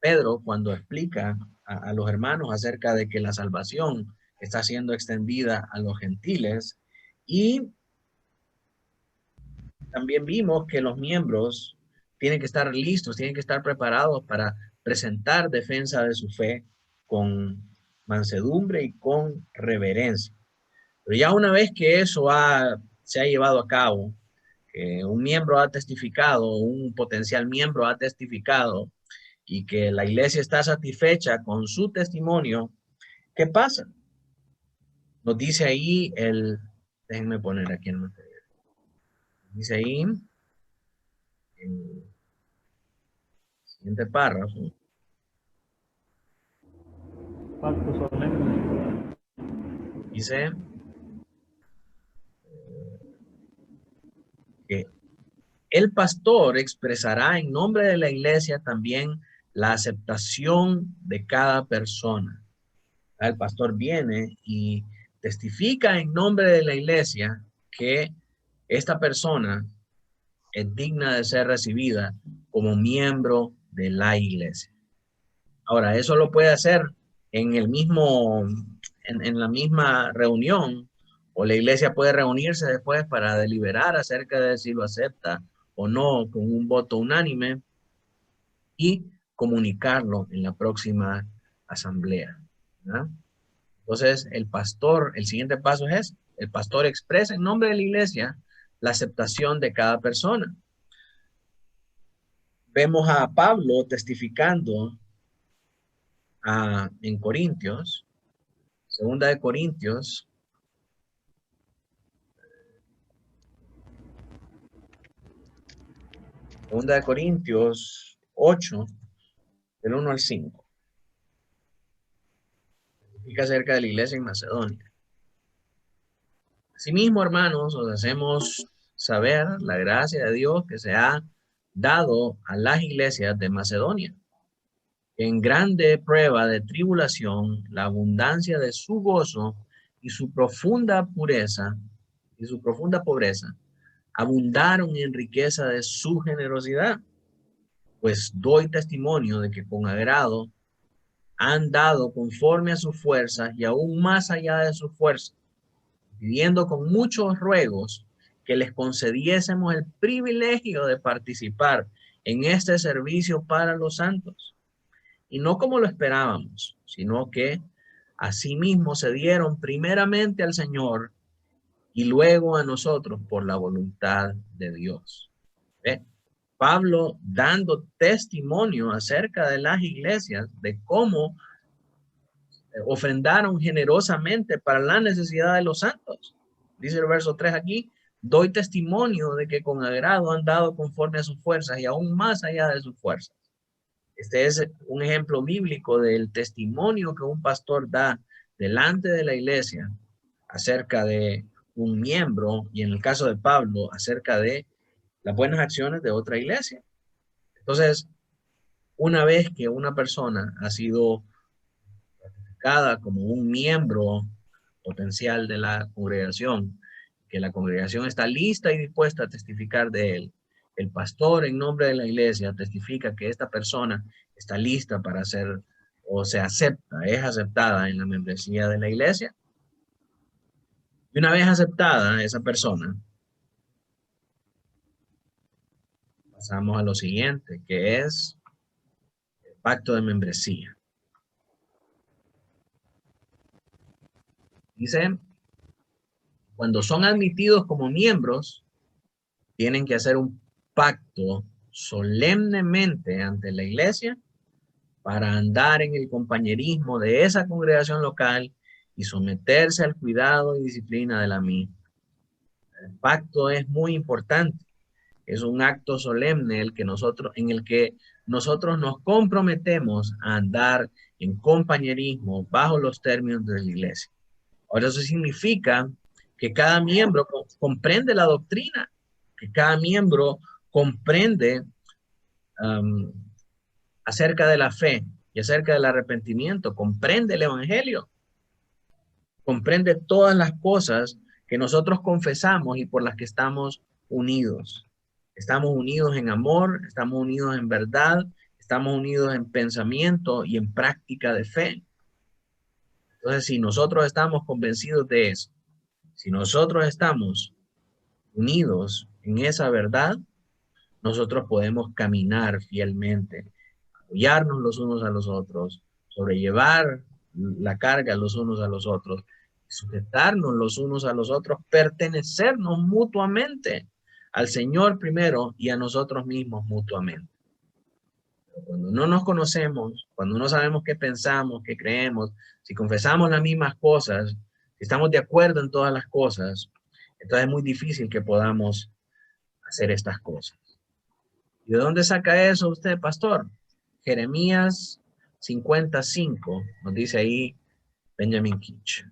Pedro cuando explica a los hermanos acerca de que la salvación está siendo extendida a los gentiles. Y también vimos que los miembros tienen que estar listos, tienen que estar preparados para presentar defensa de su fe con mansedumbre y con reverencia. Pero ya una vez que eso se ha llevado a cabo, que un miembro ha testificado, un potencial miembro ha testificado y que la iglesia está satisfecha con su testimonio, ¿qué pasa? Nos dice ahí déjenme poner aquí el material. Dice ahí, en el siguiente párrafo, Pacto solemne. dice que el pastor expresará en nombre de la iglesia también la aceptación de cada persona. El pastor viene y testifica en nombre de la iglesia que esta persona es digna de ser recibida como miembro de la iglesia. Ahora, eso lo puede hacer en la misma reunión, o la iglesia puede reunirse después para deliberar acerca de si lo acepta o no con un voto unánime y comunicarlo en la próxima asamblea, ¿verdad? Entonces, el siguiente paso es, el pastor expresa en nombre de la iglesia la aceptación de cada persona. Vemos a Pablo testificando en Corintios, segunda de Corintios, segunda de Corintios 8, del 1 al 5. Testifica acerca de la iglesia en Macedonia. Asimismo, hermanos, os hacemos saber la gracia de Dios que se ha dado a las iglesias de Macedonia. En grande prueba de tribulación, la abundancia de su gozo y su profunda pobreza, abundaron en riqueza de su generosidad. Pues doy testimonio de que con agrado han dado conforme a sus fuerzas y aún más allá de sus fuerzas, pidiendo con muchos ruegos que les concediésemos el privilegio de participar en este servicio para los santos. Y no como lo esperábamos, sino que asimismo se dieron primeramente al Señor y luego a nosotros por la voluntad de Dios. ¿Ve? Pablo dando testimonio acerca de las iglesias, de cómo ofrendaron generosamente para la necesidad de los santos. Dice el verso 3 aquí, doy testimonio de que con agrado han dado conforme a sus fuerzas y aún más allá de sus fuerzas. Este es un ejemplo bíblico del testimonio que un pastor da delante de la iglesia acerca de un miembro y en el caso de Pablo acerca de las buenas acciones de otra iglesia. Entonces, una vez que una persona ha sido ratificada como un miembro potencial de la congregación, que la congregación está lista y dispuesta a testificar de él, el pastor en nombre de la iglesia testifica que esta persona está lista para ser o se acepta, es aceptada en la membresía de la iglesia. Y una vez aceptada esa persona, pasamos a lo siguiente, que es el pacto de membresía. Dice, cuando son admitidos como miembros, tienen que hacer un pacto solemnemente ante la iglesia para andar en el compañerismo de esa congregación local y someterse al cuidado y disciplina de la misma. El pacto es muy importante. Es un acto solemne en el que nosotros nos comprometemos a andar en compañerismo bajo los términos de la iglesia. Ahora, eso significa que cada miembro comprende la doctrina, que cada miembro comprende acerca de la fe y acerca del arrepentimiento, comprende el evangelio, comprende todas las cosas que nosotros confesamos y por las que estamos unidos. Estamos unidos en amor, estamos unidos en verdad, estamos unidos en pensamiento y en práctica de fe. Entonces, si nosotros estamos convencidos de eso, si nosotros estamos unidos en esa verdad, nosotros podemos caminar fielmente, apoyarnos los unos a los otros, sobrellevar la carga los unos a los otros, sujetarnos los unos a los otros, pertenecernos mutuamente al Señor primero y a nosotros mismos mutuamente. Pero cuando no nos conocemos, cuando no sabemos qué pensamos, qué creemos, si confesamos las mismas cosas, si estamos de acuerdo en todas las cosas, entonces es muy difícil que podamos hacer estas cosas. ¿Y de dónde saca eso usted, pastor? Jeremías 55, nos dice ahí Benjamin Kitch.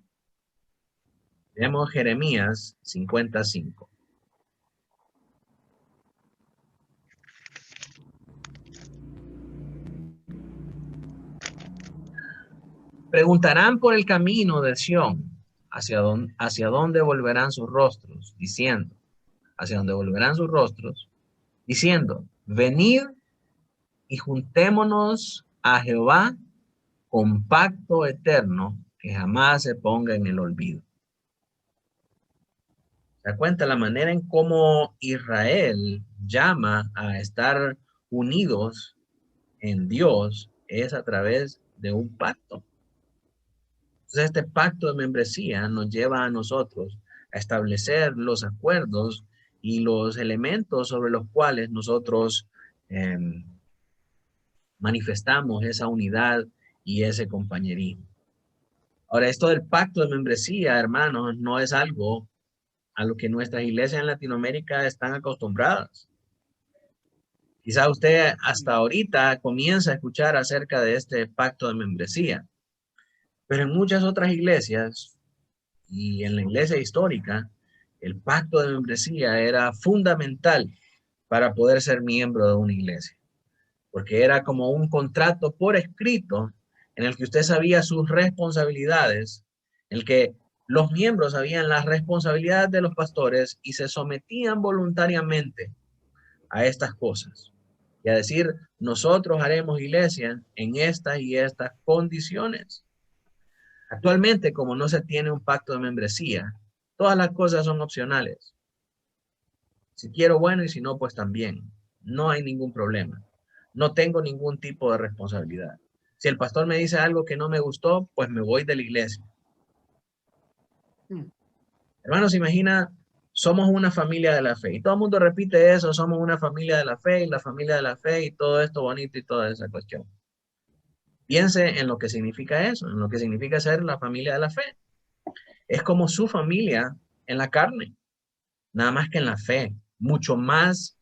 Leemos Jeremías 55. Preguntarán por el camino de Sión, hacia dónde volverán sus rostros, diciendo, hacia dónde volverán sus rostros, diciendo, venid y juntémonos a Jehová con pacto eterno que jamás se ponga en el olvido. ¿Se da cuenta la manera en cómo Israel llama a estar unidos en Dios? Es a través de un pacto. Entonces este pacto de membresía nos lleva a nosotros a establecer los acuerdos y los elementos sobre los cuales nosotros manifestamos esa unidad y ese compañerismo. Ahora, esto del pacto de membresía, hermanos, no es algo a lo que nuestras iglesias en Latinoamérica están acostumbradas. Quizá usted hasta ahorita comienza a escuchar acerca de este pacto de membresía, pero en muchas otras iglesias y en la iglesia histórica, el pacto de membresía era fundamental para poder ser miembro de una iglesia, porque era como un contrato por escrito en el que usted sabía sus responsabilidades, en el que los miembros sabían las responsabilidades de los pastores y se sometían voluntariamente a estas cosas. Y a decir, nosotros haremos iglesia en estas y estas condiciones. Actualmente, como no se tiene un pacto de membresía, todas las cosas son opcionales. Si quiero, bueno, y si no, pues también. No hay ningún problema. No tengo ningún tipo de responsabilidad. Si el pastor me dice algo que no me gustó, pues me voy de la iglesia. Hermanos, imagina, somos una familia de la fe. Y todo el mundo repite eso, somos una familia de la fe y la familia de la fe y todo esto bonito y toda esa cuestión. Piense en lo que significa eso, en lo que significa ser la familia de la fe. Es como su familia en la carne, nada más que en la fe, mucho más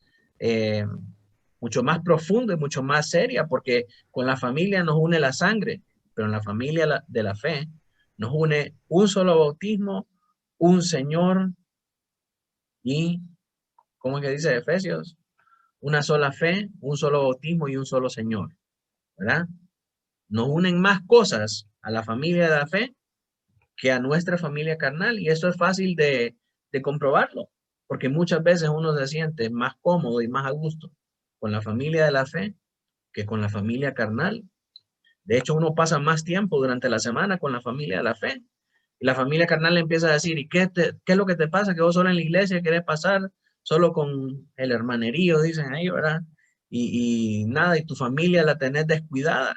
profundo y mucho más seria, porque con la familia nos une la sangre, pero en la familia de la fe nos une un solo bautismo, un Señor y, ¿cómo es que dice Efesios? Una sola fe, un solo bautismo y un solo Señor, ¿verdad? Nos unen más cosas a la familia de la fe que a nuestra familia carnal, y eso es fácil de comprobarlo, porque muchas veces uno se siente más cómodo y más a gusto con la familia de la fe que con la familia carnal. De hecho, uno pasa más tiempo durante la semana con la familia de la fe, y la familia carnal le empieza a decir, ¿y qué es lo que te pasa? Que vos solo en la iglesia querés pasar solo con el hermanerío, dicen ahí, ¿verdad? Y nada, y tu familia la tenés descuidada.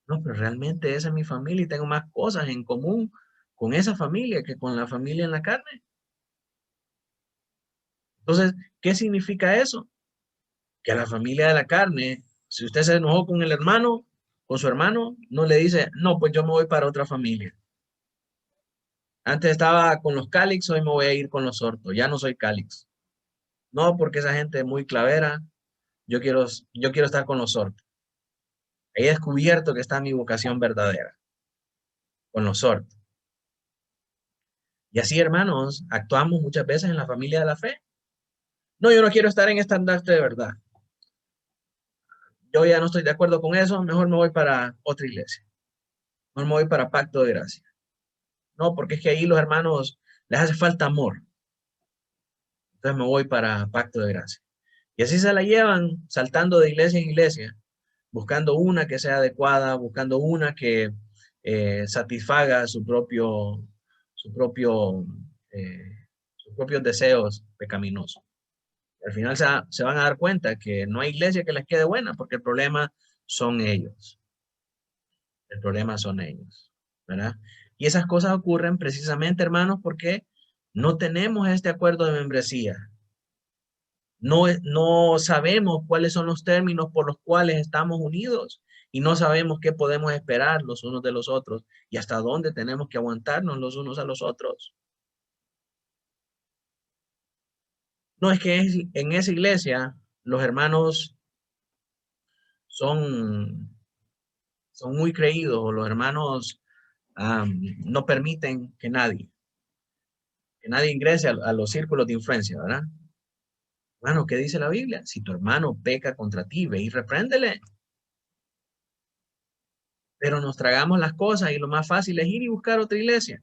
No, pero realmente esa es mi familia y tengo más cosas en común con esa familia que con la familia en la carne. Entonces, ¿qué significa eso? Que a la familia de la carne, si usted se enojó con el hermano, con su hermano, no le dice, no, pues yo me voy para otra familia. Antes estaba con los Calix, hoy me voy a ir con los Sortos, ya no soy Calix. No, porque esa gente es muy clavera, yo quiero estar con los Sortos. He descubierto que está mi vocación verdadera, con los Sortos. Y así, hermanos, actuamos muchas veces en la familia de la fe. No, yo no quiero estar en estandarte de verdad. Yo ya no estoy de acuerdo con eso, mejor me voy para otra iglesia. Mejor me voy para Pacto de Gracia. No, porque es que ahí los hermanos les hace falta amor. Entonces me voy para Pacto de Gracia. Y así se la llevan saltando de iglesia en iglesia, buscando una que sea adecuada, buscando una que satisfaga sus propios deseos pecaminosos. Al final se van a dar cuenta que no hay iglesia que les quede buena, porque el problema son ellos. El problema son ellos, ¿verdad? Y esas cosas ocurren precisamente, hermanos, porque no tenemos este acuerdo de membresía. No sabemos cuáles son los términos por los cuales estamos unidos y no sabemos qué podemos esperar los unos de los otros y hasta dónde tenemos que aguantarnos los unos a los otros. No es que en esa iglesia los hermanos son muy creídos o los hermanos no permiten que nadie ingrese a los círculos de influencia, ¿verdad? Hermano, ¿qué dice la Biblia? Si tu hermano peca contra ti, ve y repréndele. Pero nos tragamos las cosas y lo más fácil es ir y buscar otra iglesia.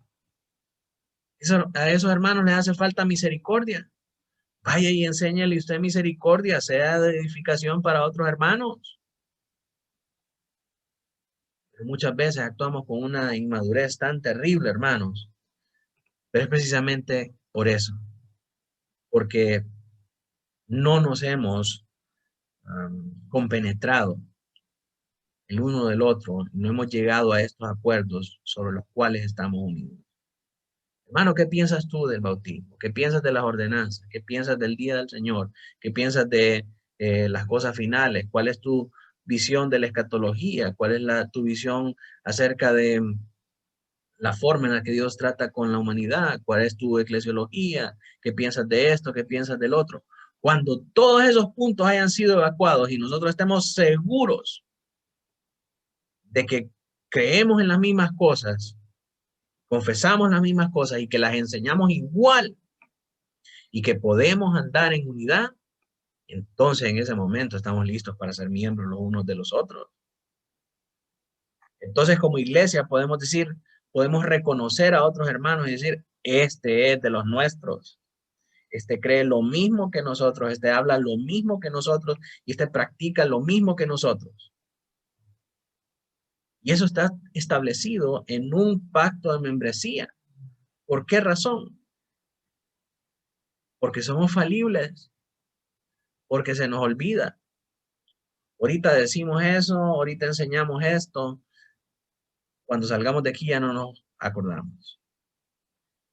A esos hermanos les hace falta misericordia. Vaya y enséñale usted misericordia, sea de edificación para otros hermanos. Pero muchas veces actuamos con una inmadurez tan terrible, hermanos. Pero es precisamente por eso. Porque no nos hemos compenetrado el uno del otro. No hemos llegado a estos acuerdos sobre los cuales estamos unidos. Hermano, ¿qué piensas tú del bautismo? ¿Qué piensas de las ordenanzas? ¿Qué piensas del día del Señor? ¿Qué piensas de las cosas finales? ¿Cuál es tu visión de la escatología? ¿Cuál es tu visión acerca de la forma en la que Dios trata con la humanidad? ¿Cuál es tu eclesiología? ¿Qué piensas de esto? ¿Qué piensas del otro? Cuando todos esos puntos hayan sido evacuados y nosotros estemos seguros de que creemos en las mismas cosas, confesamos las mismas cosas y que las enseñamos igual y que podemos andar en unidad, entonces en ese momento estamos listos para ser miembros los unos de los otros. Entonces como iglesia podemos decir, podemos reconocer a otros hermanos y decir, este es de los nuestros. Este cree lo mismo que nosotros, este habla lo mismo que nosotros y este practica lo mismo que nosotros. Y eso está establecido en un pacto de membresía. ¿Por qué razón? Porque somos falibles, porque se nos olvida. Ahorita decimos eso, ahorita enseñamos esto. Cuando salgamos de aquí ya no nos acordamos.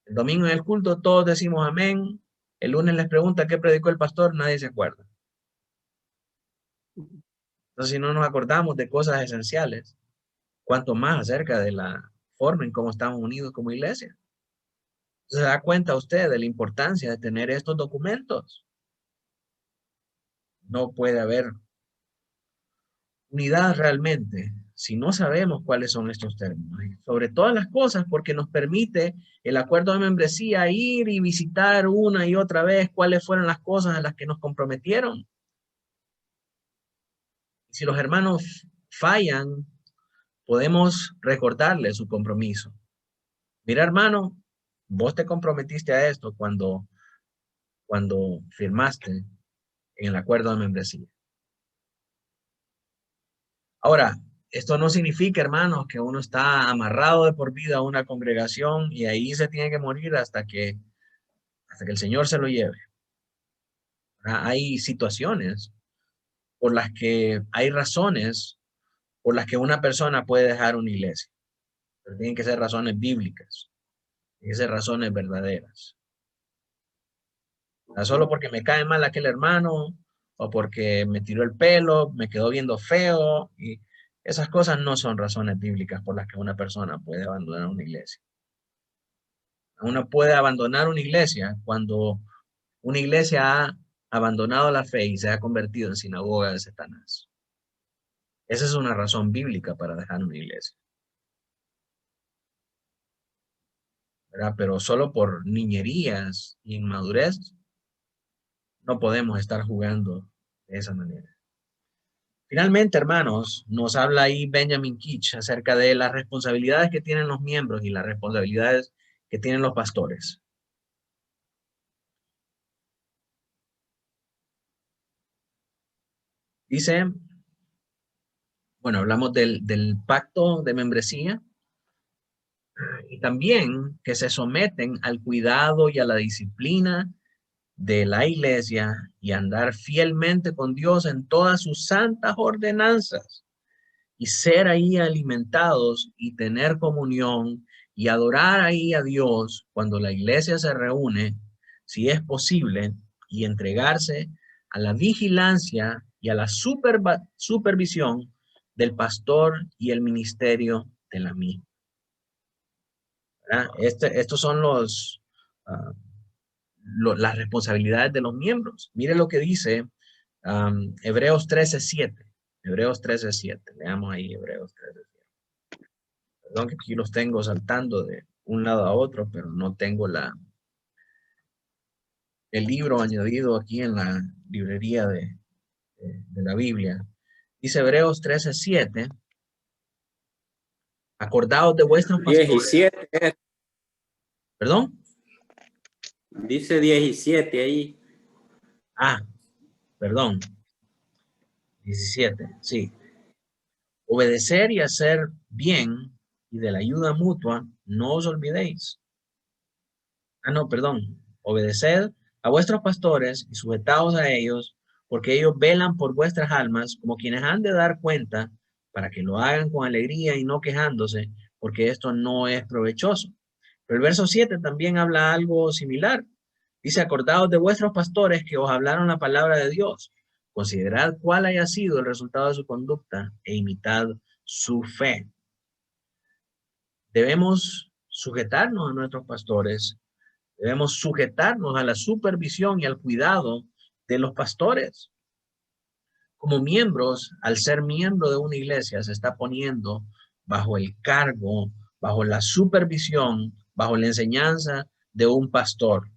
El domingo en el culto todos decimos amén. El lunes les pregunta qué predicó el pastor, nadie se acuerda. Entonces, si no nos acordamos de cosas esenciales, cuanto más acerca de la forma en cómo estamos unidos como iglesia. ¿Se da cuenta usted de la importancia de tener estos documentos? No puede haber unidad realmente si no sabemos cuáles son estos términos. Y sobre todas las cosas, porque nos permite el acuerdo de membresía ir y visitar una y otra vez cuáles fueron las cosas a las que nos comprometieron. Si los hermanos fallan, podemos recordarles su compromiso. Mira, hermano, vos te comprometiste a esto cuando firmaste en el acuerdo de membresía. Ahora, esto no significa, hermanos, que uno está amarrado de por vida a una congregación y ahí se tiene que morir hasta que el Señor se lo lleve. Hay situaciones por las que hay razones por las que una persona puede dejar una iglesia. Pero tienen que ser razones bíblicas, tienen que ser razones verdaderas. No solo porque me cae mal aquel hermano o porque me tiró el pelo, me quedó viendo feo. Y esas cosas no son razones bíblicas por las que una persona puede abandonar una iglesia. Uno puede abandonar una iglesia cuando una iglesia ha abandonado la fe y se ha convertido en sinagoga de Satanás. Esa es una razón bíblica para dejar una iglesia. ¿Verdad? Pero solo por niñerías e inmadurez no podemos estar jugando de esa manera. Finalmente, hermanos, nos habla ahí Benjamin Keach acerca de las responsabilidades que tienen los miembros y las responsabilidades que tienen los pastores. Dice, bueno, hablamos del pacto de membresía y también que se someten al cuidado y a la disciplina de la iglesia y andar fielmente con Dios en todas sus santas ordenanzas y ser ahí alimentados y tener comunión y adorar ahí a Dios cuando la iglesia se reúne, si es posible, y entregarse a la vigilancia y a la supervisión del pastor y el ministerio de la misma. Estos son las responsabilidades de los miembros. Mire lo que dice Hebreos 13:7. Hebreos 13:7. Leamos ahí Hebreos 13:7. Perdón que aquí los tengo saltando de un lado a otro, pero no tengo el libro añadido aquí en la librería de la Biblia. Dice Hebreos 13:7. Acordaos de vuestros pastores. 17. ¿Perdón? Dice 17 ahí. Ah, perdón. 17, sí. Obedecer y hacer bien y de la ayuda mutua, no os olvidéis. Ah, no, perdón. Obedeced a vuestros pastores y sujetaos a ellos, porque ellos velan por vuestras almas como quienes han de dar cuenta, para que lo hagan con alegría y no quejándose, porque esto no es provechoso. Pero el verso 7 también habla algo similar. Dice, acordaos de vuestros pastores que os hablaron la palabra de Dios. Considerad cuál haya sido el resultado de su conducta e imitad su fe. Debemos sujetarnos a nuestros pastores. Debemos sujetarnos a la supervisión y al cuidado de los pastores. Como miembros, al ser miembro de una iglesia, se está poniendo bajo el cargo, bajo la supervisión, bajo la enseñanza de un pastor.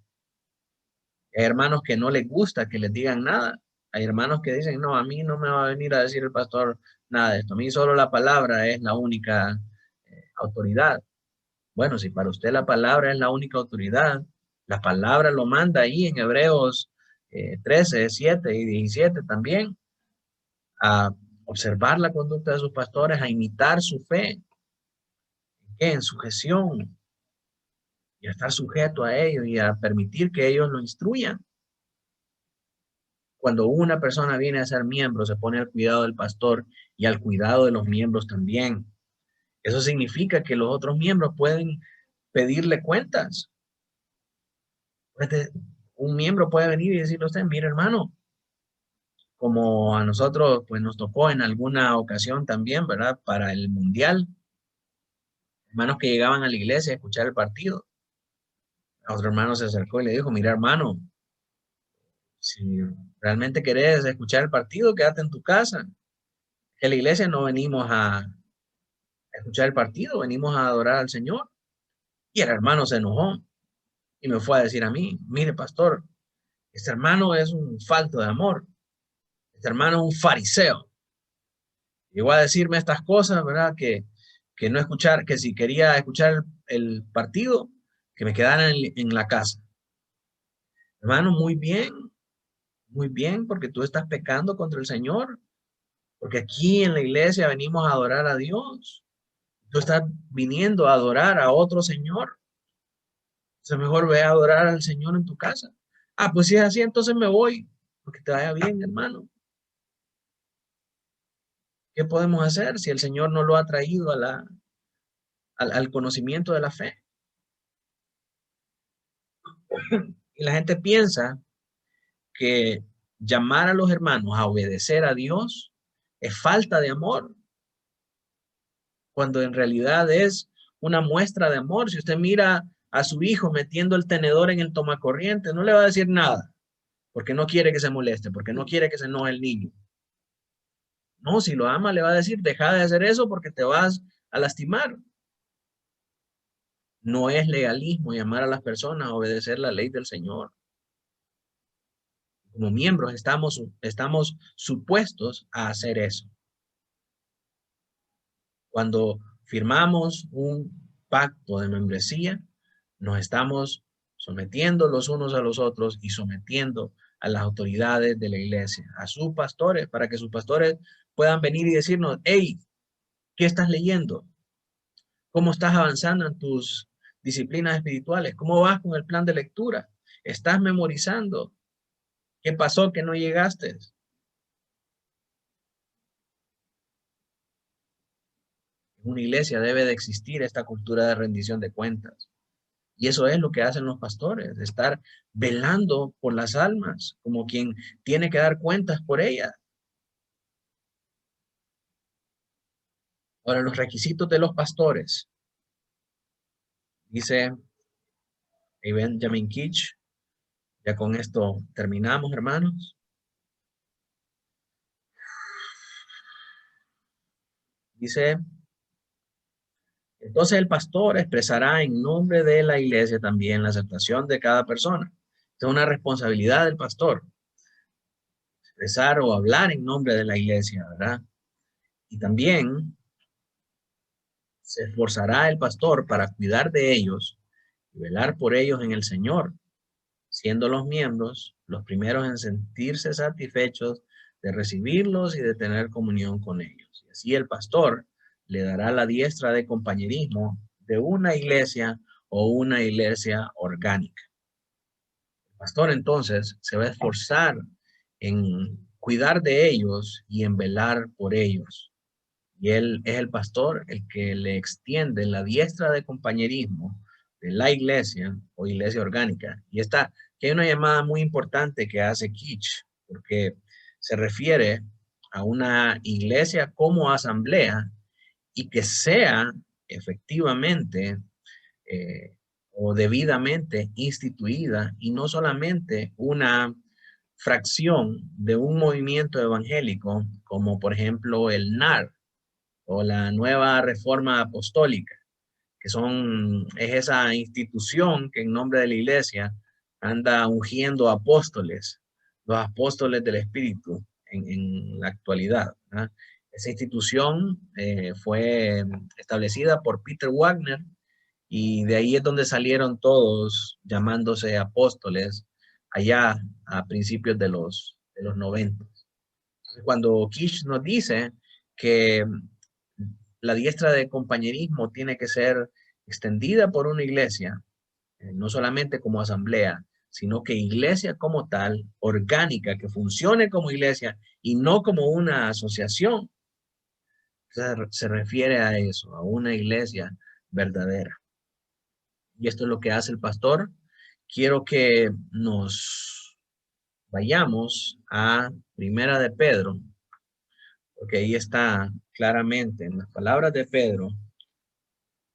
Hay hermanos que no les gusta que les digan nada. Hay hermanos que dicen, no, a mí no me va a venir a decir el pastor nada de esto. A mí solo la palabra es la única autoridad. Bueno, si para usted la palabra es la única autoridad, la palabra lo manda ahí en Hebreos 13, 7 y 17 también, a observar la conducta de sus pastores, a imitar su fe, en sujeción, y a estar sujeto a ellos y a permitir que ellos lo instruyan. Cuando una persona viene a ser miembro, se pone al cuidado del pastor y al cuidado de los miembros también. Eso significa que los otros miembros pueden pedirle cuentas. Un miembro puede venir y decirle a usted, mire hermano, como a nosotros pues nos tocó en alguna ocasión también, ¿verdad? Para el mundial, hermanos que llegaban a la iglesia a escuchar el partido. A otro hermano se acercó y le dijo, mira hermano, si realmente querés escuchar el partido, quédate en tu casa. Que la iglesia no venimos a escuchar el partido, venimos a adorar al Señor. Y el hermano se enojó y me fue a decir a mí, mire pastor, este hermano es un falto de amor, este hermano es un fariseo. Llegó a decirme estas cosas, ¿verdad? Que no escuchar, que si quería escuchar el partido, que me quedara en la casa. Hermano, muy bien, porque tú estás pecando contra el Señor, porque aquí en la iglesia venimos a adorar a Dios. Tú estás viniendo a adorar a otro Señor. Es mejor ve a adorar al Señor en tu casa. Ah, pues si es así, entonces me voy, porque te vaya bien, hermano. ¿Qué podemos hacer si el Señor no lo ha traído al conocimiento de la fe? Y la gente piensa que llamar a los hermanos a obedecer a Dios es falta de amor, cuando en realidad es una muestra de amor. Si usted mira a su hijo metiendo el tenedor en el tomacorriente, no le va a decir nada, porque no quiere que se moleste, porque no quiere que se enoje el niño. No, si lo ama, le va a decir, deja de hacer eso porque te vas a lastimar. No es legalismo llamar a las personas a obedecer la ley del Señor. Como miembros estamos supuestos a hacer eso. Cuando firmamos un pacto de membresía, nos estamos sometiendo los unos a los otros y sometiendo a las autoridades de la iglesia, a sus pastores, para que sus pastores puedan venir y decirnos, hey, ¿qué estás leyendo? ¿Cómo estás avanzando en tus disciplinas espirituales? ¿Cómo vas con el plan de lectura? ¿Estás memorizando? ¿Qué pasó que no llegaste? En una iglesia debe de existir esta cultura de rendición de cuentas. Y eso es lo que hacen los pastores, estar velando por las almas, como quien tiene que dar cuentas por ellas. Ahora, los requisitos de los pastores. Dice Benjamin Keach, ya con esto terminamos, hermanos. Dice, entonces el pastor expresará en nombre de la iglesia también la aceptación de cada persona. Es una responsabilidad del pastor, expresar o hablar en nombre de la iglesia, ¿verdad? Y también se esforzará el pastor para cuidar de ellos y velar por ellos en el Señor, siendo los miembros los primeros en sentirse satisfechos de recibirlos y de tener comunión con ellos. Y así el pastor le dará la diestra de compañerismo de una iglesia o una iglesia orgánica. El pastor entonces se va a esforzar en cuidar de ellos y en velar por ellos. Y él es el pastor el que le extiende la diestra de compañerismo de la iglesia o iglesia orgánica. Y está, que hay una llamada muy importante que hace Keach, porque se refiere a una iglesia como asamblea y que sea efectivamente o debidamente instituida y no solamente una fracción de un movimiento evangélico como por ejemplo el NAR o la Nueva Reforma Apostólica, que es esa institución que en nombre de la iglesia anda ungiendo apóstoles, los apóstoles del Espíritu en la actualidad, ¿verdad? Esa institución fue establecida por Peter Wagner y de ahí es donde salieron todos llamándose apóstoles allá a principios de los 90. Cuando Kish nos dice que la diestra de compañerismo tiene que ser extendida por una iglesia, no solamente como asamblea, sino que iglesia como tal, orgánica, que funcione como iglesia y no como una asociación. Se refiere a eso, a una iglesia verdadera. Y esto es lo que hace el pastor. Quiero que nos vayamos a Primera de Pedro, porque ahí está claramente en las palabras de Pedro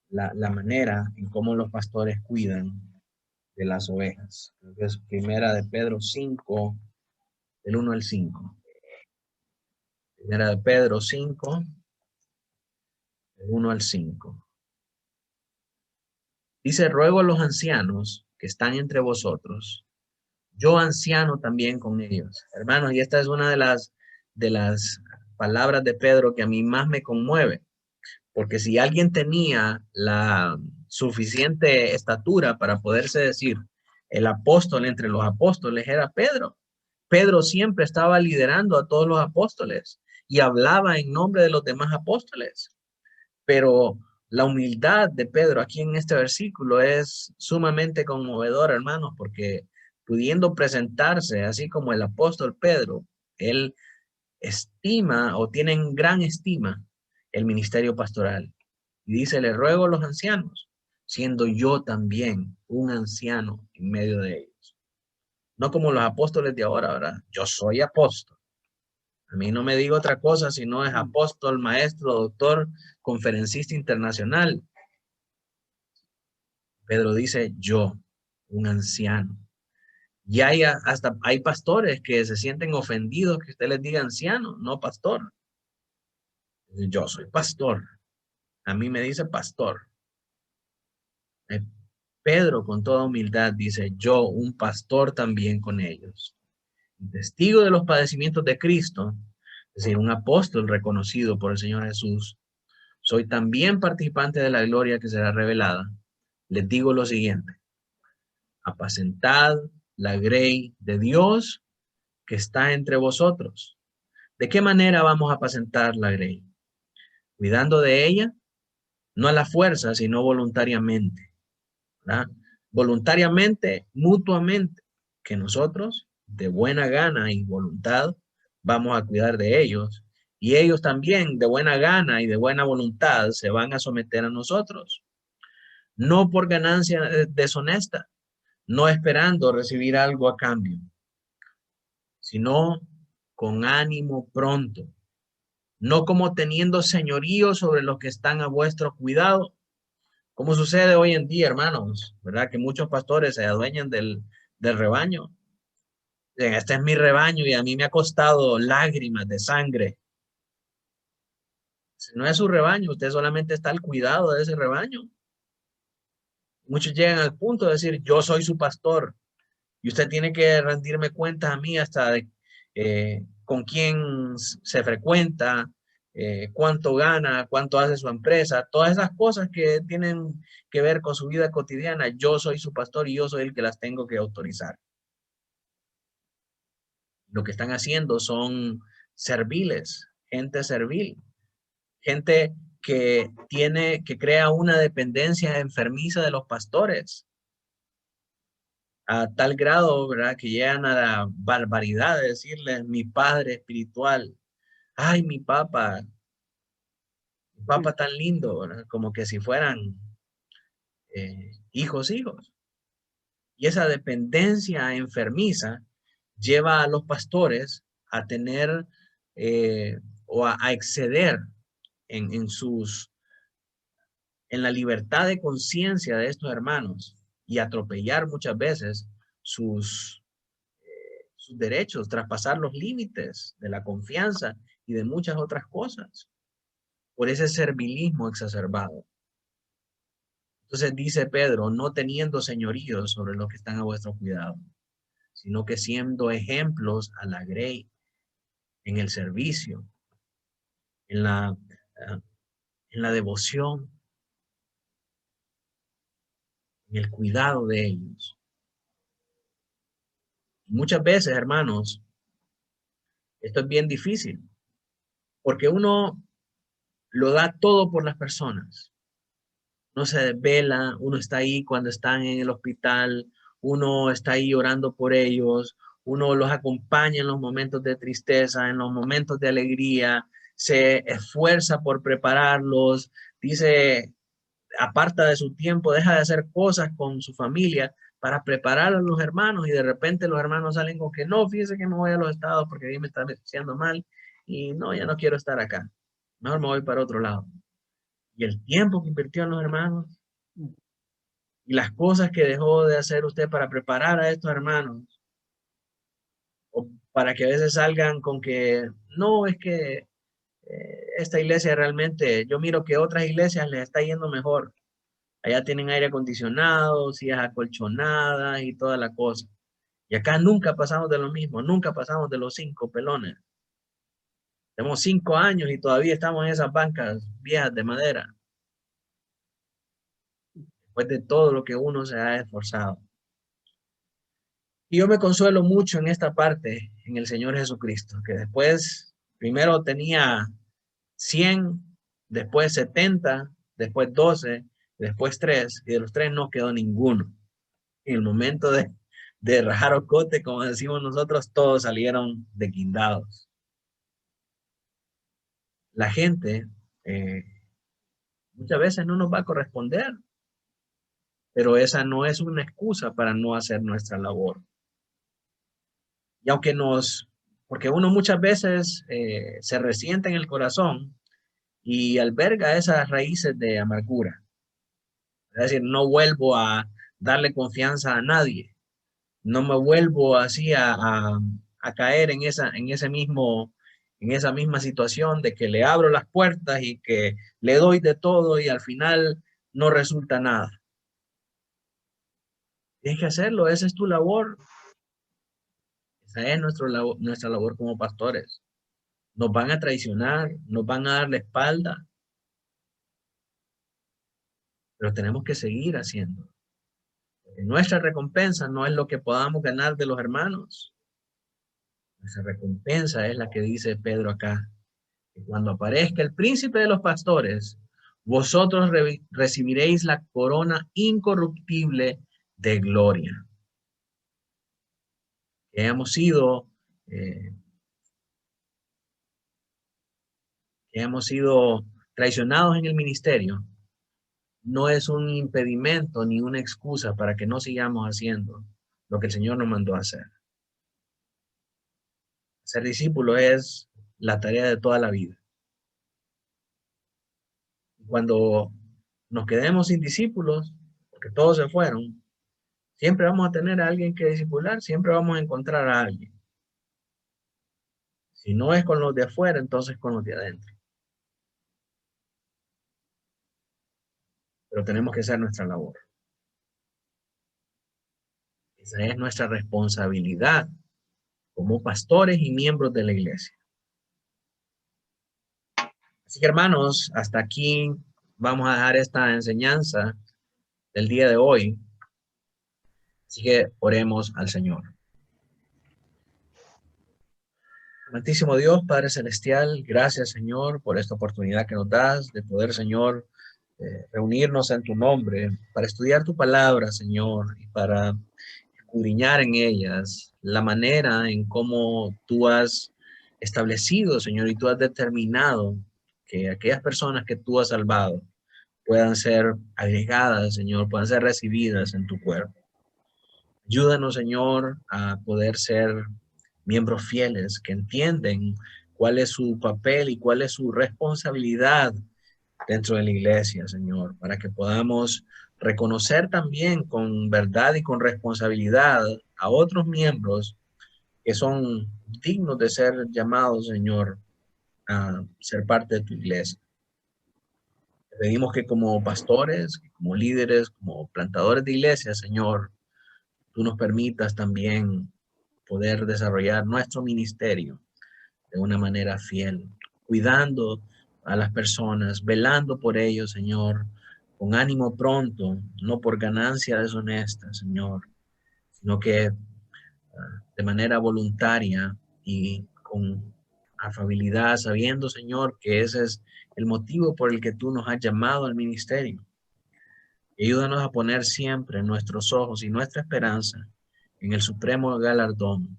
la manera en cómo los pastores cuidan de las ovejas. Es Primera de Pedro 5, del 1 al 5. Primera de Pedro 5, del 1 al 5. Dice, ruego a los ancianos que están entre vosotros, yo anciano también con ellos. Hermanos, y esta es una de las palabras de Pedro que a mí más me conmueve. Porque si alguien tenía la suficiente estatura para poderse decir el apóstol entre los apóstoles era Pedro. Pedro siempre estaba liderando a todos los apóstoles y hablaba en nombre de los demás apóstoles. Pero la humildad de Pedro aquí en este versículo es sumamente conmovedora, hermanos, porque pudiendo presentarse así como el apóstol Pedro, él estima o tiene en gran estima el ministerio pastoral. Y dice, le ruego a los ancianos, siendo yo también un anciano en medio de ellos. No como los apóstoles de ahora, ¿verdad? Yo soy apóstol. A mí no me digo otra cosa si no es apóstol, maestro, doctor, conferencista internacional. Pedro dice, yo, un anciano. Y hasta hay pastores que se sienten ofendidos que usted les diga anciano, no pastor. Yo soy pastor. A mí me dice pastor. Pedro con toda humildad dice, yo un pastor también con ellos. Testigo de los padecimientos de Cristo, es decir, un apóstol reconocido por el Señor Jesús, soy también participante de la gloria que será revelada. Les digo lo siguiente, apacentad la grey de Dios que está entre vosotros. ¿De qué manera vamos a apacentar la grey? Cuidando de ella, no a la fuerza, sino voluntariamente, ¿verdad? Voluntariamente, mutuamente, que nosotros de buena gana y voluntad vamos a cuidar de ellos y ellos también de buena gana y de buena voluntad se van a someter a nosotros. no por ganancia deshonesta, no esperando recibir algo a cambio, sino con ánimo pronto, no como teniendo señorío sobre los que están a vuestro cuidado, como sucede hoy en día, hermanos, ¿verdad? Que muchos pastores se adueñan del rebaño. Este es mi rebaño y a mí me ha costado lágrimas de sangre. Si no es su rebaño, usted solamente está al cuidado de ese rebaño. Muchos llegan al punto de decir, yo soy su pastor y usted tiene que rendirme cuentas a mí hasta de con quién se frecuenta, cuánto gana, cuánto hace su empresa, todas esas cosas que tienen que ver con su vida cotidiana. Yo soy su pastor y yo soy el que las tengo que autorizar. Lo que están haciendo son serviles, gente servil, gente que crea una dependencia enfermiza de los pastores, a tal grado, ¿verdad?, que llegan a la barbaridad de decirles mi padre espiritual, ay, mi papá tan lindo, ¿verdad?, como que si fueran hijos. Y esa dependencia enfermiza lleva a los pastores a tener o a exceder en la libertad de conciencia de estos hermanos y atropellar muchas veces sus derechos, traspasar los límites de la confianza y de muchas otras cosas por ese servilismo exacerbado. Entonces dice Pedro, no teniendo señorío sobre los que están a vuestro cuidado, sino que siendo ejemplos a la grey en el servicio, en la devoción, en el cuidado de ellos. Muchas veces, hermanos, esto es bien difícil, porque uno lo da todo por las personas. No se desvela, uno está ahí cuando están en el hospital, uno está ahí orando por ellos, uno los acompaña en los momentos de tristeza, en los momentos de alegría, se esfuerza por prepararlos, dice, aparta de su tiempo, deja de hacer cosas con su familia para preparar a los hermanos y de repente los hermanos salen con que no, fíjese que me voy a los estados porque ahí me está haciendo mal y no, ya no quiero estar acá, mejor me voy para otro lado. Y el tiempo que invirtió en los hermanos y las cosas que dejó de hacer usted para preparar a estos hermanos, o para que a veces salgan con que no, es que esta iglesia realmente, yo miro que otras iglesias les está yendo mejor. Allá tienen aire acondicionado, sillas acolchonadas y toda la cosa. Y acá nunca pasamos de lo mismo, nunca pasamos de los 5 pelones. Tenemos 5 años y todavía estamos en esas bancas viejas de madera. Después de todo lo que uno se ha esforzado. Y yo me consuelo mucho en esta parte, en el Señor Jesucristo, que después, primero tenía 100, después 70, después 12, después 3, y de los 3 no quedó ninguno. En el momento de rajar ocote, como decimos nosotros, todos salieron desguindados. La gente muchas veces no nos va a corresponder, pero esa no es una excusa para no hacer nuestra labor. Y aunque porque uno muchas veces se resiente en el corazón y alberga esas raíces de amargura. Es decir, no vuelvo a darle confianza a nadie. No me vuelvo así a caer en esa misma situación de que le abro las puertas y que le doy de todo y al final no resulta nada. Tienes que hacerlo, esa es tu labor. Esa es nuestra labor como pastores. Nos van a traicionar, nos van a dar la espalda, pero tenemos que seguir haciendo. Nuestra recompensa no es lo que podamos ganar de los hermanos. Nuestra recompensa es la que dice Pedro acá. Que cuando aparezca el príncipe de los pastores, vosotros recibiréis la corona incorruptible de gloria. Que hemos sido traicionados en el ministerio, no es un impedimento ni una excusa para que no sigamos haciendo lo que el Señor nos mandó a hacer. Ser discípulo es la tarea de toda la vida. Cuando nos quedemos sin discípulos, porque todos se fueron, siempre vamos a tener a alguien que discipular, siempre vamos a encontrar a alguien. Si no es con los de afuera, entonces con los de adentro. Pero tenemos que hacer nuestra labor. Esa es nuestra responsabilidad como pastores y miembros de la iglesia. Así que, hermanos, hasta aquí vamos a dejar esta enseñanza del día de hoy. Así que oremos al Señor. Amantísimo Dios, Padre Celestial, gracias, Señor, por esta oportunidad que nos das de poder, Señor, reunirnos en tu nombre para estudiar tu palabra, Señor, y para escudriñar en ellas la manera en cómo tú has establecido, Señor, y tú has determinado que aquellas personas que tú has salvado puedan ser agregadas, Señor, puedan ser recibidas en tu cuerpo. Ayúdanos, Señor, a poder ser miembros fieles que entienden cuál es su papel y cuál es su responsabilidad dentro de la iglesia, Señor, para que podamos reconocer también con verdad y con responsabilidad a otros miembros que son dignos de ser llamados, Señor, a ser parte de tu iglesia. Te pedimos que como pastores, como líderes, como plantadores de iglesia, Señor, tú nos permitas también poder desarrollar nuestro ministerio de una manera fiel, cuidando a las personas, velando por ellos, Señor, con ánimo pronto, no por ganancia deshonesta, Señor, sino que de manera voluntaria y con afabilidad, sabiendo, Señor, que ese es el motivo por el que tú nos has llamado al ministerio. Y ayúdanos a poner siempre nuestros ojos y nuestra esperanza en el supremo galardón,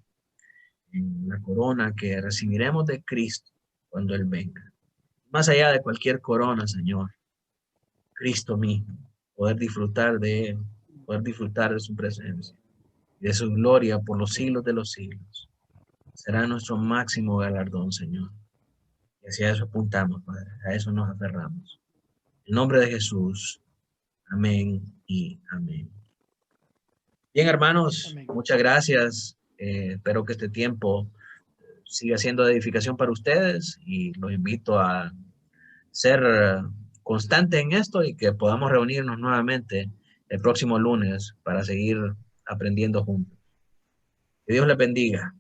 en la corona que recibiremos de Cristo cuando Él venga. Más allá de cualquier corona, Señor, Cristo mismo, poder disfrutar de Él, poder disfrutar de su presencia y de su gloria por los siglos de los siglos. Será nuestro máximo galardón, Señor. Y hacia eso apuntamos, Padre, a eso nos aferramos. En nombre de Jesús, amén y amén. Bien, hermanos, Amén. muchas gracias. Espero que este tiempo siga siendo de edificación para ustedes y los invito a ser constantes en esto y que podamos reunirnos nuevamente el próximo lunes para seguir aprendiendo juntos. Que Dios les bendiga.